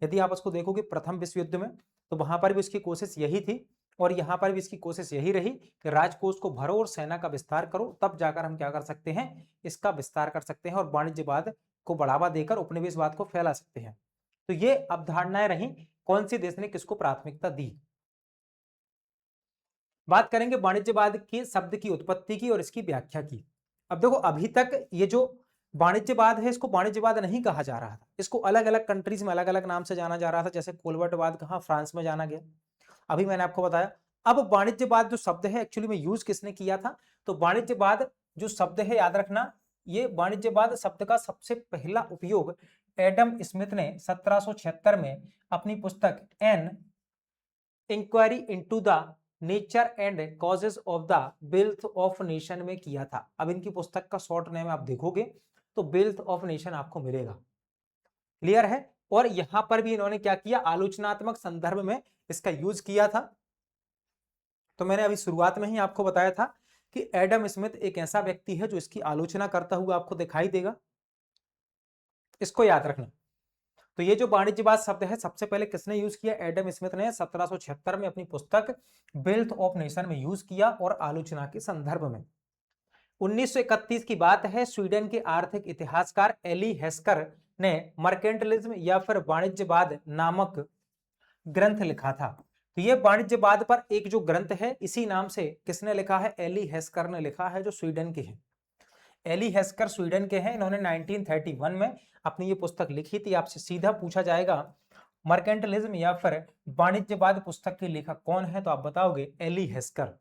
यदि आप उसको देखोगे प्रथम विश्व युद्ध में, तो वहां पर भी उसकी कोशिश यही थी, और यहां पर भी इसकी कोशिश यही रही कि राजकोष को भरो और सेना का विस्तार करो, तब जाकर हम क्या कर सकते हैं, इसका विस्तार कर सकते हैं और वाणिज्यवाद को बढ़ावा देकर उपनिवेशवाद को फैला सकते हैं। तो ये अवधारणाएं रही, कौन सी देश ने किसको प्राथमिकता दी। बात करेंगे वाणिज्यवाद के शब्द की उत्पत्ति की और इसकी व्याख्या की। अब देखो, अभी तक ये जो वाणिज्यवाद है, इसको वाणिज्यवाद नहीं कहा जा रहा था, इसको अलग अलग कंट्रीज में अलग अलग नाम से जाना जा रहा था। जैसे कोलवर्टवाद कहाँ, फ्रांस में जाना गया, अभी मैंने आपको बताया। अब वाणिज्यवाद जो शब्द है एक्चुअली में यूज किसने किया था, तो वाणिज्यवाद जो शब्द है, याद रखना, ये वाणिज्यवाद शब्द का सबसे पहला उपयोग एडम स्मिथ ने 1776 में अपनी पुस्तक an inquiry into the nature and causes of the wealth of nation में किया था। अब इनकी पुस्तक का शॉर्ट नेम आप देखोगे तो वेल्थ ऑफ नेशन आपको मिलेगा। क्लियर है। और यहां पर भी इन्होंने क्या किया, आलोचनात्मक संदर्भ में इसका यूज किया था। तो मैंने अभी शुरुआत में ही आपको बताया था कि एडम स्मिथ एक ऐसा व्यक्ति है जो इसकी आलोचना करता हुआ आपको दिखाई देगा, इसको याद रखना। तो ये जो वाणिज्यवाद शब्द है सबसे पहले किसने यूज किया, एडम स्मिथ ने 1776 में अपनी पुस्तक वेल्थ ऑफ नेशन में यूज किया और आलोचना के संदर्भ में। 1931 की बात है, स्वीडन के आर्थिक इतिहासकार एली हेस्कर ने मर्केंटलिज्म या फिर वाणिज्यवाद नामक ग्रंथ लिखा था। तो ये वाणिज्यवाद पर एक जो ग्रंथ है, इसी नाम से किसने लिखा है, एली हेस्कर ने लिखा है, जो स्वीडन के हैं। एली हेस्कर स्वीडन के हैं, इन्होंने 1931 में अपनी ये पुस्तक लिखी थी। आपसे सीधा पूछा जाएगा मर्केंटलिज्म या फिर वाणिज्यवाद पुस्तक के लेखक कौन है, तो आप बताओगे एली हेस्कर।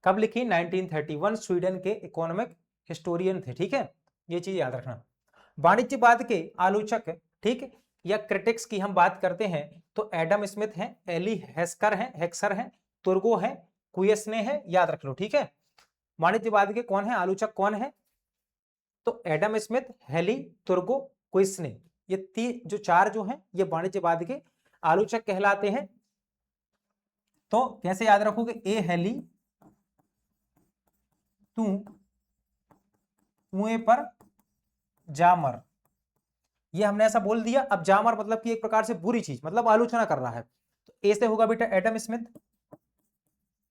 कब लिखी, 1931, स्वीडन के इकोनॉमिक हिस्टोरियन थे। ठीक है, ये चीज याद रखना। वाणिज्यवाद के आलोचक, ठीक, या क्रिटिक्स की हम बात करते हैं तो एडम स्मिथ हैं, एली हेस्कर हैं, हेक्सर हैं, तुर्गो हैं, कुयसने हैं, याद रख लो। ठीक है, वाणिज्यवाद के कौन है आलोचक, कौन है, तो एडम स्मिथ, हेली, तुर्गो, क्विस्ने, ये जो चार जो हैं ये वाणिज्यवाद के आलोचक कहलाते हैं। तो कैसे याद रखोगे, ए हेली तू कुएं पर जामर, ये हमने ऐसा बोल दिया। अब जामर मतलब कि एक प्रकार से बुरी चीज, मतलब आलोचना कर रहा है। तो ए से होगा बेटा एडम स्मिथ,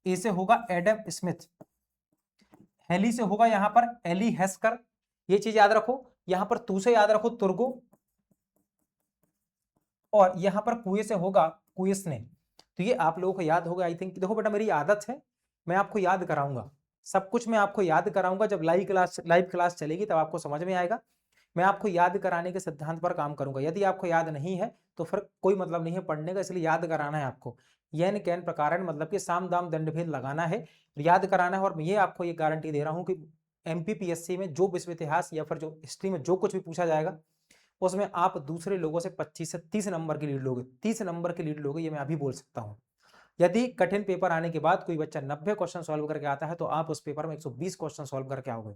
ए से होगा एडम स्मिथ, हेली से होगा यहां पर एली हेस्कर, ये चीज याद रखो। यहां पर तू से याद रखो तुर्गो, और यहां पर कुएं से होगा कुयसने। तो ये आप लोगों को याद होगा आई थिंक। देखो बेटा, मेरी आदत है, मैं आपको याद कराऊंगा, सब कुछ मैं आपको याद कराऊंगा। जब लाइव क्लास चलेगी तब आपको समझ में आएगा। मैं आपको याद कराने के सिद्धांत पर काम करूंगा। यदि आपको याद नहीं है तो फिर कोई मतलब नहीं है पढ़ने का, इसलिए याद कराना है आपको। यन कैन प्रकारन मतलब कि साम दाम दंड भेद लगाना है, याद कराना है। और मैं ये आपको ये गारंटी दे रहा हूं कि एमपीपीएससी में जो विश्व इतिहास या फिर जो हिस्ट्री में जो कुछ भी पूछा जाएगा उसमें आप दूसरे लोगों से 25 से 30 नंबर की लीड लोगे, 30 नंबर की लीड लोगे, ये मैं अभी बोल सकता हूं। यदि कठिन पेपर आने के बाद कोई बच्चा 90 क्वेश्चन सॉल्व करके आता है तो आप उस पेपर में 120 क्वेश्चन सॉल्व करके आओगे।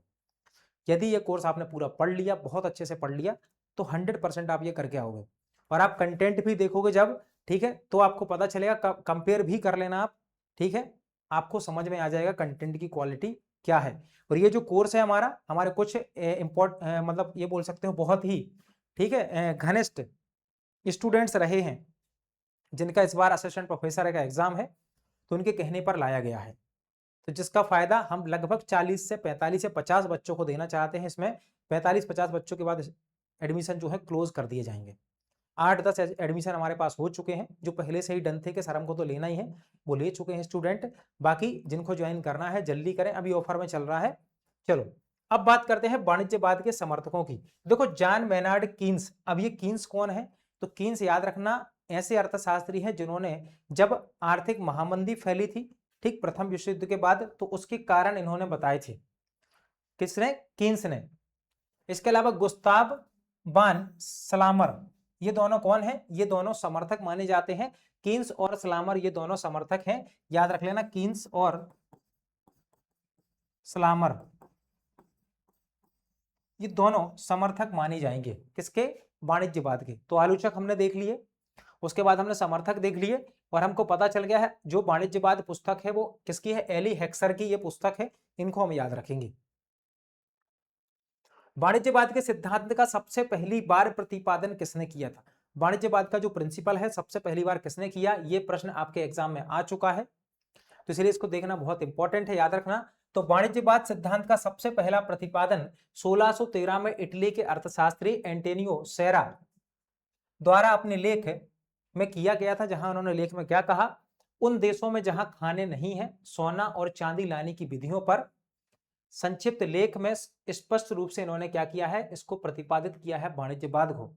यदि ये कोर्स आपने पूरा पढ़ लिया, बहुत अच्छे से पढ़ लिया, तो 100% आप ये करके आओगे। और आप कंटेंट भी देखोगे जब, ठीक है, तो आपको पता चलेगा, कंपेयर भी कर लेना आप, ठीक है, आपको समझ में आ जाएगा कंटेंट की क्वालिटी क्या है। और ये जो कोर्स है हमारा, हमारे कुछ मतलब ये बोल सकते हो बहुत ही, ठीक है, घनिष्ठ स्टूडेंट्स रहे हैं जिनका इस बार असिस्टेंट प्रोफेसर का एग्जाम है, तो उनके कहने पर लाया गया है। तो जिसका फायदा हम लगभग 40 से 45 से 50 बच्चों को देना चाहते हैं। इसमें 45-50 बच्चों के बाद एडमिशन जो है क्लोज कर दिए जाएंगे। 8-10 एडमिशन हमारे पास हो चुके हैं, जो पहले से ही डन थे कि सर हमको तो लेना ही है, वो ले चुके हैं स्टूडेंट। बाकी जिनको ज्वाइन करना है जल्दी करें, अभी ऑफर में चल रहा है। चलो अब बात करते हैं वाणिज्यवाद के समर्थकों की। देखो जॉन मेनार्ड कीन्स, अब ये कीन्स कौन है? तो कीन्स याद रखना ऐसे अर्थशास्त्री हैं जिन्होंने जब आर्थिक महामंदी फैली थी, ठीक प्रथम विश्व युद्ध के बाद, तो उसके कारण इन्होंने बताए थे। किसने? कीन्स ने। इसके अलावा गुस्ताव बान स्लामर, ये दोनों कौन है? ये दोनों समर्थक माने जाते हैं। कीन्स और स्लामर ये दोनों समर्थक हैं, याद रख लेना, कीन्स और स्लामर ये दोनों समर्थक माने जाएंगे। किसके? वाणिज्यवाद के। तो आलोचक हमने देख लिए, उसके बाद हमने समर्थक देख लिए, और हमको पता चल गया है जो वाणिज्यवाद पुस्तक है वो किसकी है? एली हेक्सर की ये पुस्तक है, इनको हम याद रखेंगे। वाणिज्यवाद के सिद्धांत का सबसे पहली बार प्रतिपादन किसने किया था? वाणिज्यवाद का जो प्रिंसिपल है सबसे पहली बार किसने किया? ये प्रश्न आपके एग्जाम में आ चुका है, तो इसलिए इसको देखना बहुत इंपॉर्टेंट है, याद रखना। तो वाणिज्यवाद सिद्धांत का सबसे पहला प्रतिपादन 1613 में इटली के अर्थशास्त्री एंटोनियो सेरा द्वारा अपने लेख में किया गया था, जहां उन्होंने लेख में क्या कहा? उन देशों में जहां खाने नहीं है, सोना और चांदी लाने की विधियों पर संक्षिप्त लेख में स्पष्ट रूप से इन्होंने क्या किया है? इसको प्रतिपादित किया है, वाणिज्यवाद को।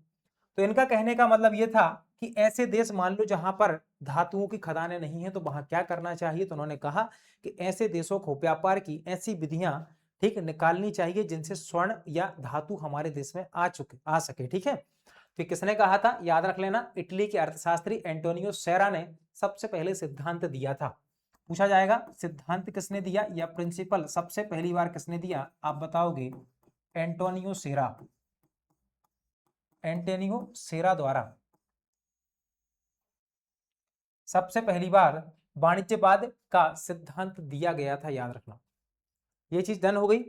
तो इनका कहने का मतलब यह था कि ऐसे देश मान लो जहां पर धातुओं की खदानें नहीं है, तो वहां क्या करना चाहिए? तो उन्होंने कहा कि ऐसे देशों को व्यापार की ऐसी विधियां ठीक निकालनी चाहिए जिनसे स्वर्ण या धातु हमारे देश में आ सके। ठीक है, तो किसने कहा था? याद रख लेना, इटली के अर्थशास्त्री एंटोनियो सेरा ने सबसे पहले सिद्धांत दिया था। पूछा जाएगा सिद्धांत किसने दिया या प्रिंसिपल सबसे पहली बार किसने दिया? आप बताओगे एंटोनियो सेरा। एंटोनियो सेरा द्वारा सबसे पहली बार वाणिज्यवाद का सिद्धांत दिया गया था, याद रखना। ये चीज डन हो गई,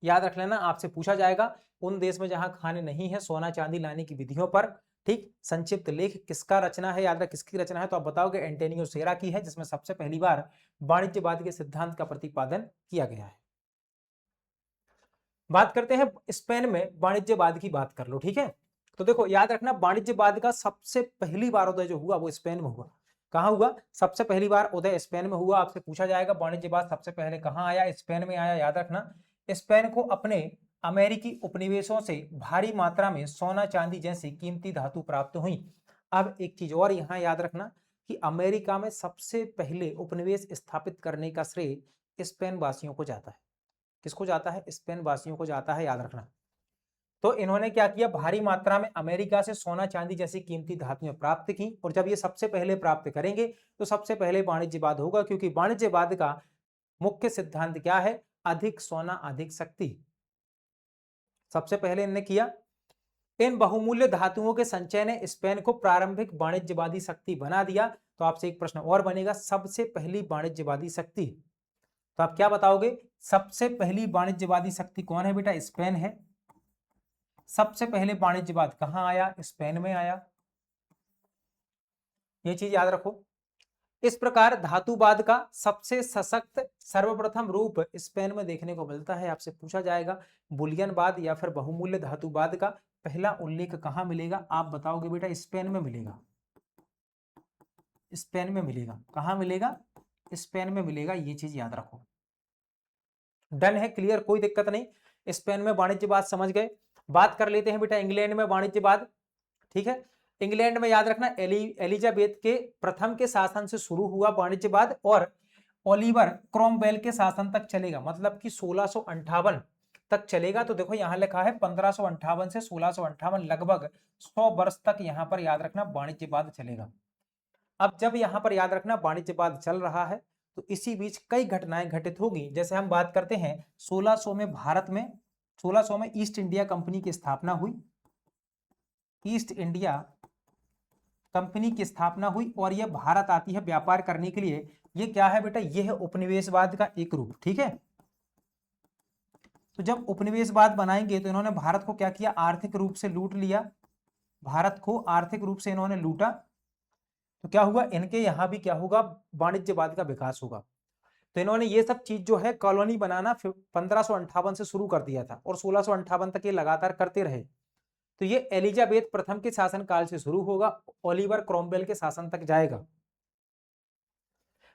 याद रख लेना। आपसे पूछा जाएगा उन देश में जहां खाने नहीं है, सोना चांदी लाने की विधियों पर ठीक संक्षिप्त लेख किसका रचना है? याद रख, किसकी रचना है? तो आप बताओगे एंटोनियो सेरा की है, जिसमें सबसे पहली बार वाणिज्यवाद के सिद्धांत का प्रतिपादन किया गया है। बात करते हैं स्पेन में वाणिज्यवाद की, बात कर लो। ठीक है, तो देखो याद रखना, वाणिज्यवाद का सबसे पहली बार उदय जो हुआ वो स्पेन में हुआ। कहां हुआ? सबसे पहली बार उदय स्पेन में हुआ। आपसे पूछा जाएगा वाणिज्यवाद सबसे पहले कहां आया? स्पेन में आया, याद रखना। स्पेन को अपने अमेरिकी उपनिवेशों से भारी मात्रा में सोना चांदी जैसी कीमती धातु प्राप्त हुई। अब एक चीज और यहां याद रखना कि अमेरिका में सबसे पहले उपनिवेश स्थापित करने का श्रेय स्पेन वासियों को जाता है। किसको जाता है? स्पेन वासियों को जाता है, याद रखना। तो इन्होंने क्या किया? भारी मात्रा में अमेरिका से सोना चांदी जैसी कीमती धातुएं प्राप्त की, और जब ये सबसे पहले प्राप्त करेंगे तो सबसे पहले वाणिज्यवाद होगा, क्योंकि वाणिज्यवाद का मुख्य सिद्धांत क्या है? अधिक सोना अधिक शक्ति। सबसे पहले इन्होंने किया। इन बहुमूल्य धातुओं के संचय ने स्पेन को प्रारंभिक वाणिज्यवादी शक्ति बना दिया। तो आपसे एक प्रश्न और बनेगा, सबसे पहली वाणिज्यवादी शक्ति, तो आप क्या बताओगे? सबसे पहली वाणिज्यवादी शक्ति कौन है बेटा? स्पेन है। सबसे पहले वाणिज्यवाद कहां आया? स्पेन में आया, ये चीज याद रखो। इस प्रकार धातुवाद का सबसे सशक्त सर्वप्रथम रूप स्पेन में देखने को मिलता है। आपसे पूछा जाएगा बुलियनवाद या फिर बहुमूल्य धातुवाद का पहला उल्लेख कहां मिलेगा? आप बताओगे बेटा स्पेन में मिलेगा। स्पेन में मिलेगा। कहां मिलेगा? स्पेन में मिलेगा, ये चीज याद रखो। डन है, क्लियर, कोई दिक्कत नहीं। स्पेन में वाणिज्यवाद समझ गए। बात कर लेते हैं बेटा इंग्लैंड में वाणिज्यवाद। ठीक है, इंग्लैंड में याद रखना एलिजाबेथ के प्रथम के शासन से शुरू हुआ वाणिज्यवाद, और ओलिवर क्रोमवेल के शासन तक चलेगा, मतलब कि 1658 तक चलेगा। तो देखो यहां लिखा है 1558 से 1658, लगभग 100 वर्ष तक यहां पर याद रखना वाणिज्यवाद चलेगा। अब जब यहां पर याद रखना वाणिज्यवाद चल रहा है, तो इसी बीच कई घटनाएं घटित होगी। जैसे हम बात करते हैं 1600 में भारत में 1600 में ईस्ट इंडिया कंपनी की स्थापना हुई। ईस्ट इंडिया कंपनी की स्थापना हुई और यह भारत आती है व्यापार करने के लिए। ये क्या है बेटा? यह है उपनिवेशवाद का एक रूप। ठीक है, तो जब उपनिवेशवाद बनाएंगे तो इन्होंने भारत को क्या किया? आर्थिक रूप से लूट लिया। भारत को आर्थिक रूप से इन्होंने लूटा, तो क्या हुआ? इनके यहां भी क्या होगा? वाणिज्यवाद का विकास होगा। तो इन्होंने ये सब चीज जो है कॉलोनी बनाना 1558 से शुरू कर दिया था, और 1658 तक ये लगातार करते रहे। तो ये एलिजाबेथ प्रथम के शासनकाल से शुरू होगा, ओलिवर क्रॉमवेल के शासन तक जाएगा।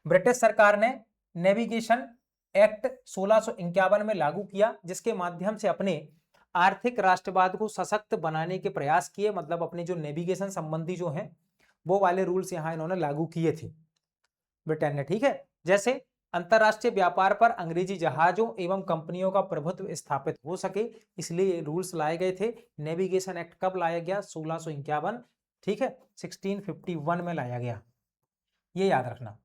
ब्रिटिश सरकार ने नेविगेशन एक्ट 1651 में लागू किया, जिसके माध्यम से अपने आर्थिक राष्ट्रवाद को सशक्त बनाने के प्रयास किए, मतलब अपने जो नेविगेशन संबंधी जो हैं वो वाले रूल्स यहां इन्होंने लागू किए थे ब्रिटेन ने। ठीक है, जैसे अंतरराष्ट्रीय व्यापार पर अंग्रेजी जहाजों एवं कंपनियों का प्रभुत्व स्थापित हो सके, इसलिए रूल्स लाए गए थे। नेविगेशन एक्ट कब लाया गया? 1651, ठीक है, 1651 में लाया गया, ये याद रखना।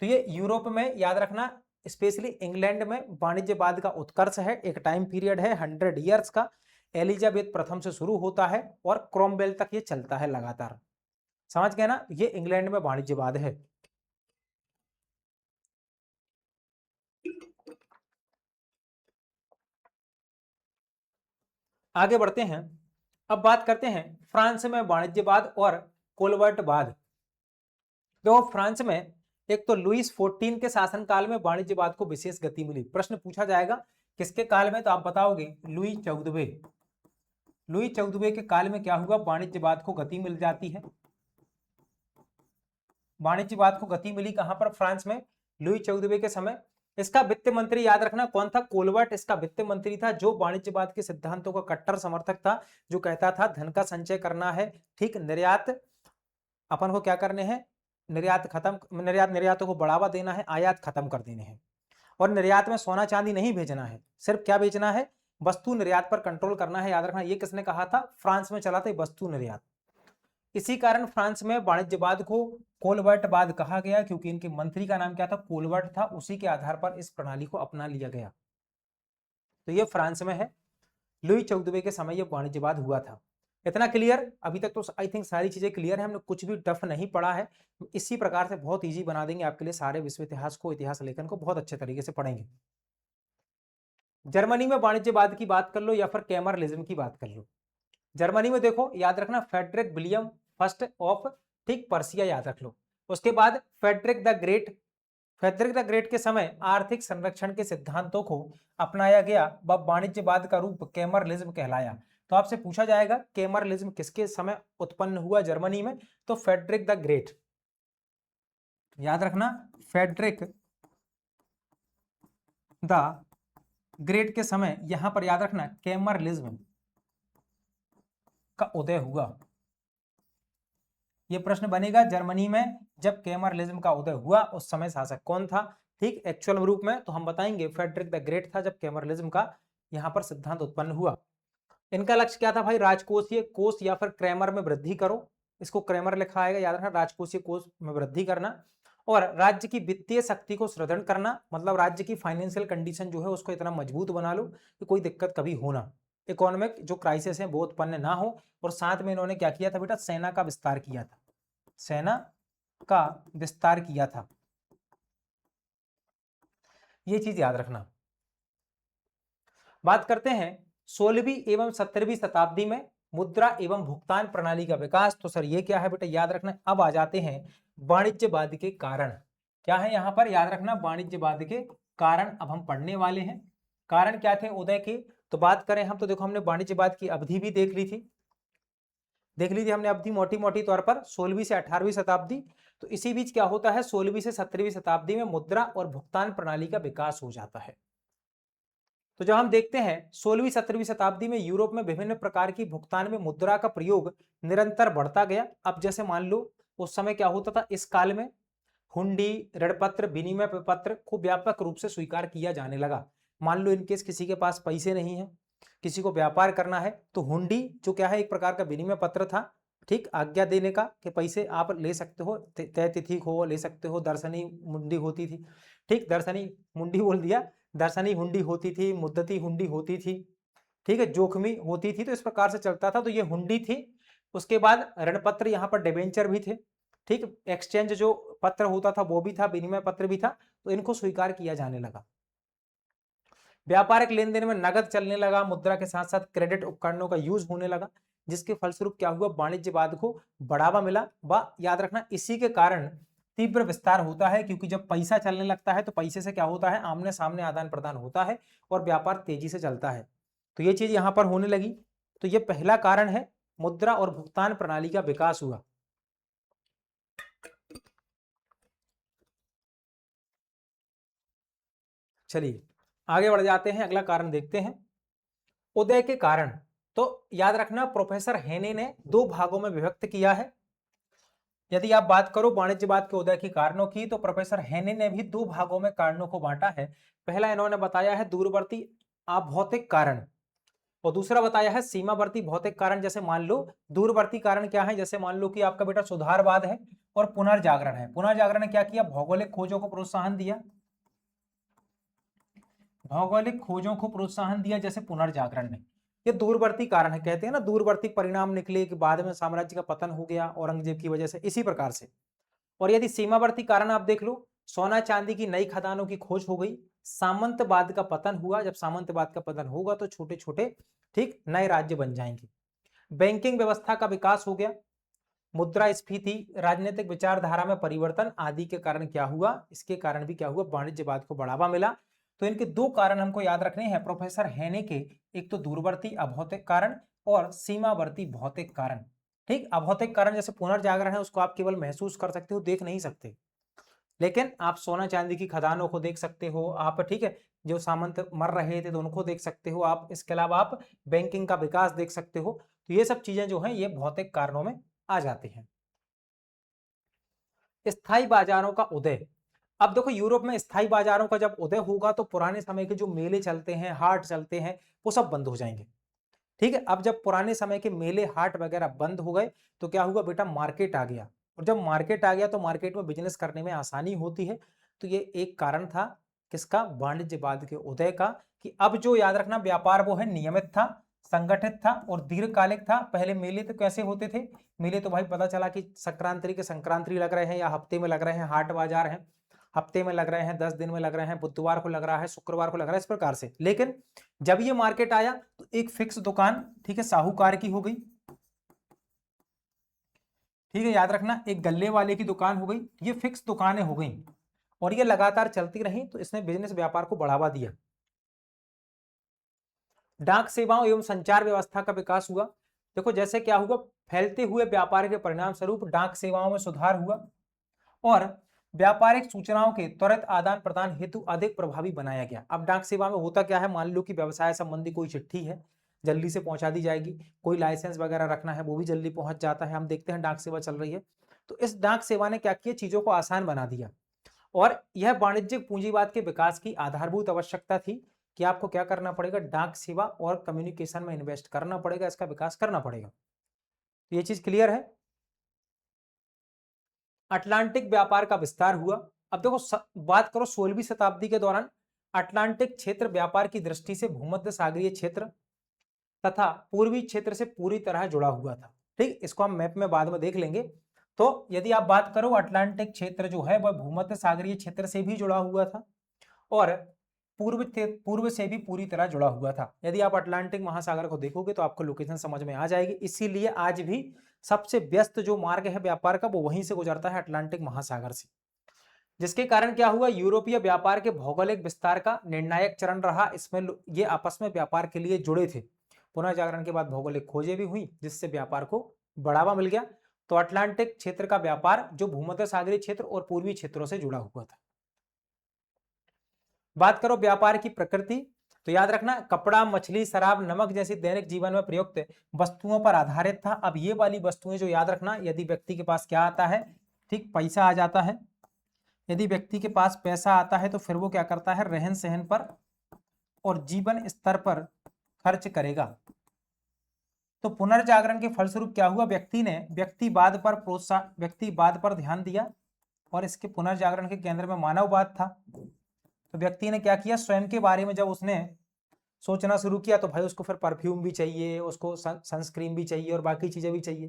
तो ये यूरोप में याद रखना, स्पेशली इंग्लैंड में वाणिज्यवाद का उत्कर्ष है, एक टाइम पीरियड है 100 ईयर्स का। एलिजाबेथ प्रथम से शुरू होता है और क्रोमवेल तक ये चलता है लगातार, समझ गए ना? ये इंग्लैंड में वाणिज्यवाद है। आगे बढ़ते हैं, अब बात करते हैं फ्रांस में वाणिज्यवाद और कोलवर्टवाद। तो फ्रांस में एक तो लुईस 14 के शासनकाल में वाणिज्यवाद को विशेष गति मिली। प्रश्न पूछा जाएगा किसके काल में, तो आप बताओगे लुई 14वें। लुई 14वें के काल में क्या हुआ? वाणिज्यवाद को गति मिल जाती है। वाणिज्यवाद को गति मिली कहां पर? फ्रांस में, लुई 14वें के समय। इसका वित्त मंत्री याद रखना कौन था? कोलवर्ट इसका वित्त मंत्री था, जो वाणिज्यवाद के सिद्धांतों का कट्टर समर्थक था, जो कहता था धन का संचय करना है, ठीक, निर्यात अपन को क्या करने हैं? निर्यात खत्म, निर्यातों को बढ़ावा देना है, आयात खत्म कर देने हैं, और निर्यात में सोना चांदी नहीं भेजना है, सिर्फ क्या बेचना है? वस्तु निर्यात पर कंट्रोल करना है। याद रखना, ये किसने कहा था? फ्रांस में चला था वस्तु निर्यात। इसी कारण फ्रांस में वाणिज्यवाद को कोलवर्टवाद कहा गया, क्योंकि इनके मंत्री का नाम क्या था? कोलवर्ट था। उसी के आधार पर इस प्रणाली को अपना लिया गया। तो ये फ्रांस में है, लुई 14वें के समय ये वाणिज्यवाद हुआ था। इतना क्लियर? अभी तक तो आई थिंक सारी चीजें क्लियर है, हमने कुछ भी टफ नहीं पढ़ा है। इसी प्रकार से बहुत इजी बना देंगे आपके लिए सारे विश्व इतिहास को, इतिहास लेखन को बहुत अच्छे तरीके से पढ़ेंगे। जर्मनी में वाणिज्यवाद की बात कर लो या फिर कैमरलिज्म की बात कर लो। जर्मनी में देखो, याद रखना फ्रेडरिक विलियम फर्स्ट ऑफ, ठीक, पर्सिया याद रख लो। उसके बाद Frederick the great. Frederick the great के समय आर्थिक संरक्षण के सिद्धांतों को अपनाया गया, वह वाणिज्यवाद का रूप कैमरलिज्म कहलाया। तो आपसे पूछा जाएगा कैमरलिज्म किसके समय उत्पन्न हुआ जर्मनी में? तो फ्रेडरिक द ग्रेट, याद रखना फ्रेडरिक द ग्रेट के समय यहां पर याद रखना कैमरलिज्म का उदय हुआ। यह प्रश्न बनेगा, जर्मनी में जब कैमरलिज्म का उदय हुआ उस समय शासक कौन था? ठीक, एक्चुअल रूप में तो हम बताएंगे फ्रेडरिक द ग्रेट था, जब कैमरलिज्म का यहां पर सिद्धांत उत्पन्न हुआ। इनका लक्ष्य क्या था भाई? राजकोषीय कोष या फिर क्रैमर में वृद्धि करो, इसको क्रैमर लिखा आएगा, याद रखना, राजकोषीय कोष में वृद्धि करना, और राज्य की वित्तीय शक्ति को सुदृढ़ करना, मतलब राज्य की फाइनेंशियल कंडीशन जो है उसको इतना मजबूत बना लो कि कोई दिक्कत कभी हो ना, इकोनॉमिक जो क्राइसिस है वो उत्पन्न ना हो। और साथ में इन्होंने क्या किया था बेटा? सेना का विस्तार किया था, सेना का विस्तार किया था, ये चीज याद रखना। बात करते हैं 16वीं एवं 17वीं शताब्दी में मुद्रा एवं भुगतान प्रणाली का विकास। तो सर ये क्या है बेटा? याद रखना। अब आ जाते हैं वाणिज्यवाद के कारण। क्या है यहाँ पर? याद रखना वाणिज्यवाद के कारण अब हम पढ़ने वाले हैं। कारण क्या थे उदय के? तो बात करें हम तो देखो, हमने वाणिज्यवाद की अवधि भी देख ली थी हमने अवधि मोटी मोटी तौर पर 16वीं से 18वीं शताब्दी। तो इसी बीच क्या होता है? 16वीं से 17वीं शताब्दी में मुद्रा और भुगतान प्रणाली का विकास हो जाता है। तो जब हम देखते हैं 16वीं 17वीं शताब्दी में यूरोप में विभिन्न प्रकार की भुगतान में मुद्रा का प्रयोग निरंतर बढ़ता गया। अब जैसे मान लो उस समय क्या होता था, इस काल में हुंडी, ऋणपत्र, विनिमय पत्र को व्यापक रूप से स्वीकार किया जाने लगा। मान लो इनकेस किसी के पास पैसे नहीं है, किसी को व्यापार करना है, तो हुंडी जो क्या है एक प्रकार का विनिमय पत्र था, ठीक, आज्ञा देने का कि पैसे आप ले सकते हो, तय तिथि को ले सकते हो। दर्शनी मुंडी होती थी, ठीक, दर्शनी मुंडी बोल दिया, दर्शनी हुंडी होती थी, मुद्दती हुंडी होती थी, ठीक है, जोखमी होती थी। तो इस प्रकार से चलता था, तो ये हुंडी थी। उसके बाद ऋणपत्र, यहाँ पर डिबेंचर भी थे, ठीक, एक्सचेंज जो पत्र होता था वो भी था, विनिमय पत्र भी था, तो इनको स्वीकार किया जाने लगा। व्यापारिक लेन देन में नगद चलने लगा, मुद्रा के साथ साथ क्रेडिट उपकरणों का यूज होने लगा, जिसके फलस्वरूप क्या हुआ? वाणिज्यवाद को बढ़ावा मिला। व याद रखना इसी के कारण तीव्र विस्तार होता है, क्योंकि जब पैसा चलने लगता है तो पैसे से क्या होता है? आमने सामने आदान प्रदान होता है और व्यापार तेजी से चलता है। तो ये चीज यहाँ पर होने लगी। तो ये पहला कारण है, मुद्रा और भुगतान प्रणाली का विकास हुआ। चलिए आगे बढ़ जाते हैं, अगला कारण देखते हैं, उदय के कारण। तो याद रखना, प्रोफेसर हेने ने दो भागों में विभक्त किया है। यदि आप बात करो वाणिज्यवाद के उदय के कारणों की, तो प्रोफेसर हेने ने भी दो भागों में कारणों को बांटा है। पहला इन्होंने बताया है दूरवर्ती अभौतिक कारण, और दूसरा बताया है सीमावर्ती भौतिक कारण। जैसे मान लो दूरवर्ती कारण क्या है, जैसे मान लो कि आपका बेटा सुधारवाद है और पुनर्जागरण है। पुनर्जागरण ने क्या किया, भौगोलिक खोजों को प्रोत्साहन दिया, भौगोलिक खोजों को प्रोत्साहन दिया जैसे पुनर्जागरण ने। ये दूरवर्ती कारण है, कहते हैं ना दूरवर्ती परिणाम निकले कि बाद में साम्राज्य का पतन हो गया औरंगजेब की वजह से, इसी प्रकार से। और यदि सीमावर्ती कारण आप देख लो, सोना चांदी की नई खदानों की खोज हो गई, सामंतवाद का पतन हुआ। जब सामंतवाद का पतन होगा तो छोटे छोटे ठीक नए राज्य बन जाएंगे। बैंकिंग व्यवस्था का विकास हो गया, मुद्रास्फीति, राजनीतिक विचारधारा में परिवर्तन आदि के कारण क्या हुआ, इसके कारण भी क्या हुआ, वाणिज्यवाद को बढ़ावा मिला। तो इनके दो कारण हमको याद रखने हैं प्रोफेसर हेने के, एक तो दूरवर्ती अभौतिक कारण और सीमावर्ती भौतिक कारण। ठीक, अभौतिक कारण जैसे पुनर्जागरण है, उसको आप केवल महसूस कर सकते हो, देख नहीं सकते, लेकिन आप सोना चांदी की खदानों को देख सकते हो आप, ठीक है, जो सामंत मर रहे थे तो उनको देख सकते हो आप। इसके अलावा आप बैंकिंग का विकास देख सकते हो। तो ये सब चीजें जो हैं ये भौतिक कारणों में आ जाती हैं। स्थायी बाजारों का उदय। अब देखो यूरोप में स्थायी बाजारों का जब उदय होगा तो पुराने समय के जो मेले चलते हैं, हाट चलते हैं, वो सब बंद हो जाएंगे। ठीक है, अब जब पुराने समय के मेले हाट वगैरह बंद हो गए तो क्या हुआ बेटा, मार्केट आ गया। और जब मार्केट आ गया तो मार्केट में बिजनेस करने में आसानी होती है। तो ये एक कारण था किसका, वाणिज्यवाद के उदय का, कि अब जो याद रखना व्यापार वो है नियमित था, संगठित था और दीर्घकालिक था। पहले मेले तो कैसे होते थे, मेले तो भाई पता चला कि संक्रांति के संक्रांति लग रहे हैं या हफ्ते में लग रहे हैं, हाट बाजार हैं, हफ्ते में लग रहे हैं, 10 दिन में लग रहे हैं, बुधवार को लग रहा है, शुक्रवार को लग रहा है, इस प्रकार से। लेकिन जब ये मार्केट आया तो एक फिक्स दुकान, ठीक है, साहूकार की हो गई, ठीक है, याद रखना एक गल्ले वाले की दुकान हो गई, ये फिक्स दुकानें हो गई और ये लगातार चलती रही। तो इसने बिजनेस व्यापार को बढ़ावा दिया। डाक सेवाओं एवं संचार व्यवस्था का विकास हुआ। देखो जैसे क्या हुआ, फैलते हुए व्यापार के परिणाम स्वरूप डाक सेवाओं में सुधार हुआ और व्यापारिक सूचनाओं के त्वरित आदान प्रदान हेतु अधिक प्रभावी बनाया गया। अब डाक सेवा में होता क्या है, मान लो कि व्यवसाय संबंधी कोई चिट्ठी है, जल्दी से पहुंचा दी जाएगी, कोई लाइसेंस वगैरह रखना है वो भी जल्दी पहुंच जाता है। हम देखते हैं डाक सेवा चल रही है, तो इस डाक सेवा ने क्या किया, चीजों को आसान बना दिया। और यह वाणिज्यिक पूंजीवाद के विकास की आधारभूत आवश्यकता थी कि आपको क्या करना पड़ेगा, डाक सेवा और कम्युनिकेशन में इन्वेस्ट करना पड़ेगा, इसका विकास करना पड़ेगा। तो ये चीज क्लियर है। अटलांटिक व्यापार का विस्तार हुआ। अब देखो बात करो 16वीं शताब्दी के दौरान अटलांटिक क्षेत्र व्यापार की दृष्टि से भूमध्य सागरीय क्षेत्र तथा पूर्वी क्षेत्र से पूरी तरह जुड़ा हुआ था। ठीक, इसको हम मैप में बाद में देख लेंगे। तो यदि आप बात करो अटलांटिक क्षेत्र जो है वह भूमध्य सागरीय क्षेत्र से भी जुड़ा हुआ था और पूर्व से भी पूरी तरह जुड़ा हुआ था। यदि आप अटलांटिक महासागर को देखोगे तो आपको लोकेशन समझ में आ जाएगी। इसीलिए आज भी सबसे व्यस्त जो मार्ग है व्यापार का वो वहीं से गुजरता है, अटलांटिक महासागर से। जिसके कारण क्या हुआ, यूरोपीय व्यापार के भौगोलिक विस्तार का निर्णायक चरण रहा। इसमें ये आपस में व्यापार के लिए जुड़े थे। पुनर्जागरण के बाद भौगोलिक खोजें भी हुई जिससे व्यापार को बढ़ावा मिल गया। तो अटलांटिक क्षेत्र का व्यापार जो भूमध्य सागरीय क्षेत्र और पूर्वी क्षेत्रों से जुड़ा हुआ था। बात करो व्यापार की प्रकृति, तो याद रखना कपड़ा, मछली, शराब, नमक जैसी दैनिक जीवन में प्रयुक्त वस्तुओं पर आधारित था। अब ये वाली वस्तुएं जो याद रखना, यदि व्यक्ति के पास क्या आता है, ठीक, पैसा आ जाता है, यदि व्यक्ति के पास पैसा आता है तो फिर वो क्या करता है, रहन सहन पर और जीवन स्तर पर खर्च करेगा। तो पुनर्जागरण के फलस्वरूप क्या हुआ, व्यक्ति ने व्यक्तिवाद पर ध्यान दिया और इसके पुनर्जागरण के केंद्र में मानववाद था। तो व्यक्ति ने क्या किया, स्वयं के बारे में जब उसने सोचना शुरू किया तो भाई उसको फिर परफ्यूम भी चाहिए, उसको सनस्क्रीन भी चाहिए और बाकी चीजें भी चाहिए।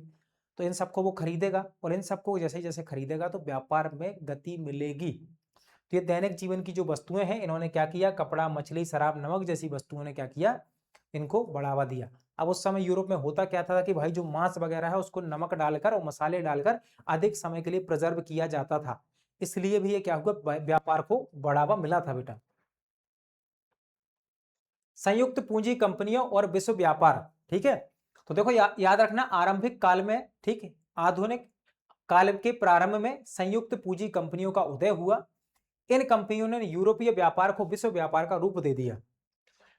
तो इन सबको वो खरीदेगा और इन सबको जैसे जैसे खरीदेगा तो व्यापार में गति मिलेगी। तो ये दैनिक जीवन की जो वस्तुएं हैं इन्होंने क्या किया, कपड़ा, मछली, शराब, नमक जैसी वस्तुओं ने क्या किया, इनको बढ़ावा दिया। अब उस समय यूरोप में होता क्या था कि भाई जो मांस वगैरह है उसको नमक डालकर और मसाले डालकर अधिक समय के लिए प्रिजर्व किया जाता था। इसलिए भी ये क्या हुआ, व्यापार को बढ़ावा मिला था बेटा। संयुक्त पूंजी कंपनियों और विश्व व्यापार, ठीक है, तो देखो याद रखना, आरंभिक काल में, ठीक है, आधुनिक काल के प्रारंभ में संयुक्त पूंजी कंपनियों का उदय हुआ। इन कंपनियों ने यूरोपीय व्यापार को विश्व व्यापार का रूप दे दिया।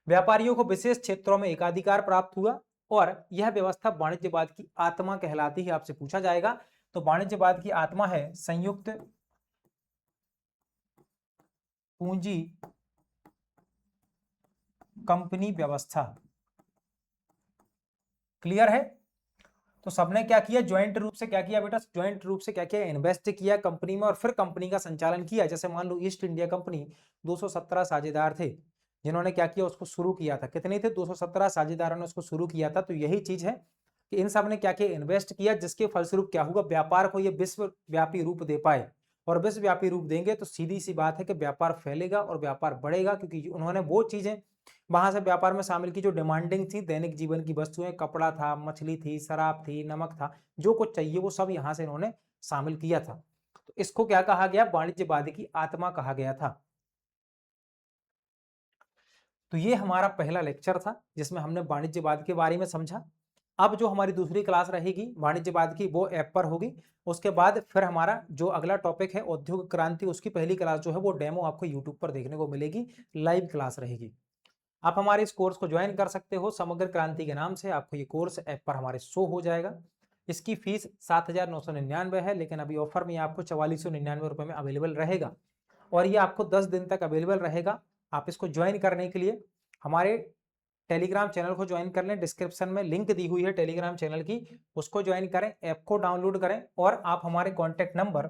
व्यापारियों को विशेष क्षेत्रों में एकाधिकार प्राप्त हुआ और यह व्यवस्था वाणिज्यवाद की आत्मा कहलाती है। आपसे पूछा जाएगा, तो वाणिज्यवाद की आत्मा है संयुक्त पूंजी कंपनी व्यवस्था। क्लियर है? तो सबने क्या किया, ज्वाइंट रूप से क्या किया बेटा, ज्वाइंट रूप से क्या किया, इन्वेस्ट किया कंपनी में और फिर कंपनी का संचालन किया। जैसे मान लो ईस्ट इंडिया कंपनी 217 साझेदार थे जिन्होंने क्या किया, उसको शुरू किया था। कितने थे? 217 साझेदारों ने उसको शुरू किया था। तो यही चीज है कि इन सब ने क्या किया, इन्वेस्ट किया, जिसके फलस्वरूप क्या हुआ, व्यापार को ये विश्वव्यापी रूप दे पाए। और विश्वव्यापी रूप देंगे तो सीधी सी बात है कि व्यापार फैलेगा और व्यापार बढ़ेगा, क्योंकि उन्होंने वो चीजें वहां से व्यापार में शामिल की जो डिमांडिंग थी, दैनिक जीवन की वस्तुएं, कपड़ा था, मछली थी, शराब थी, नमक था, जो कुछ चाहिए वो सब यहां से इन्होंने शामिल किया था। तो इसको क्या कहा गया, वाणिज्यवाद की आत्मा कहा गया था। तो ये हमारा पहला लेक्चर था जिसमें हमने वाणिज्यवाद के बारे में समझा। अब जो हमारी दूसरी क्लास रहेगी वाणिज्यवाद की, वो ऐप पर होगी। उसके बाद फिर हमारा जो अगला टॉपिक है औद्योगिक क्रांति, उसकी पहली क्लास जो है वो डेमो आपको यूट्यूब पर देखने को मिलेगी, लाइव क्लास रहेगी। आप हमारे इस कोर्स को ज्वाइन कर सकते हो समग्र क्रांति के नाम से। आपको ये कोर्स ऐप पर हमारे शो हो जाएगा। इसकी फीस 7,999 है, लेकिन अभी ऑफर में आपको 4499 रुपए में अवेलेबल रहेगा और ये आपको 10 दिन तक अवेलेबल रहेगा। आप इसको ज्वाइन करने के लिए हमारे टेलीग्राम चैनल को ज्वाइन कर लें। डिस्क्रिप्शन में लिंक दी हुई है टेलीग्राम चैनल की, उसको ज्वाइन करें, ऐप को डाउनलोड करें और आप हमारे कॉन्टैक्ट नंबर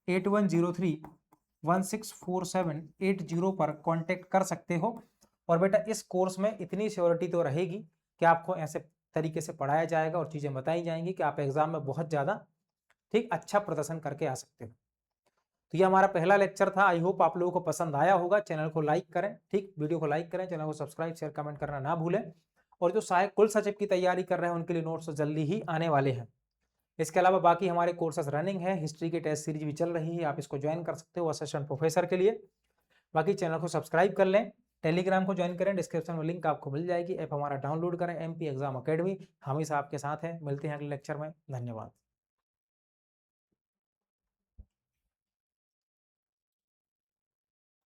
8103164780 पर कॉन्टैक्ट कर सकते हो। और बेटा इस कोर्स में इतनी श्योरिटी तो रहेगी कि आपको ऐसे तरीके से पढ़ाया जाएगा और चीज़ें बताई जाएंगी कि आप एग्जाम में बहुत ज़्यादा ठीक अच्छा प्रदर्शन करके आ सकते हो। तो ये हमारा पहला लेक्चर था। आई होप आप लोगों को पसंद आया होगा। चैनल को लाइक करें, ठीक, वीडियो को लाइक करें, चैनल को सब्सक्राइब शेयर कमेंट करना ना भूलें। और जो सहायक कुल सचिव की तैयारी कर रहे हैं उनके लिए नोट्स जल्दी ही आने वाले हैं। इसके अलावा बाकी हमारे कोर्सेस रनिंग है, हिस्ट्री की टेस्ट सीरीज भी चल रही है, आप इसको ज्वाइन कर सकते हो असिस्टेंट प्रोफेसर के लिए। बाकी चैनल को सब्सक्राइब कर लें, टेलीग्राम को ज्वाइन करें, डिस्क्रिप्शन में लिंक आपको मिल जाएगी। ऐप हमारा डाउनलोड करें, MP एग्जाम अकेडमी हमेशा आपके साथ है। मिलते हैं अगले लेक्चर में, धन्यवाद।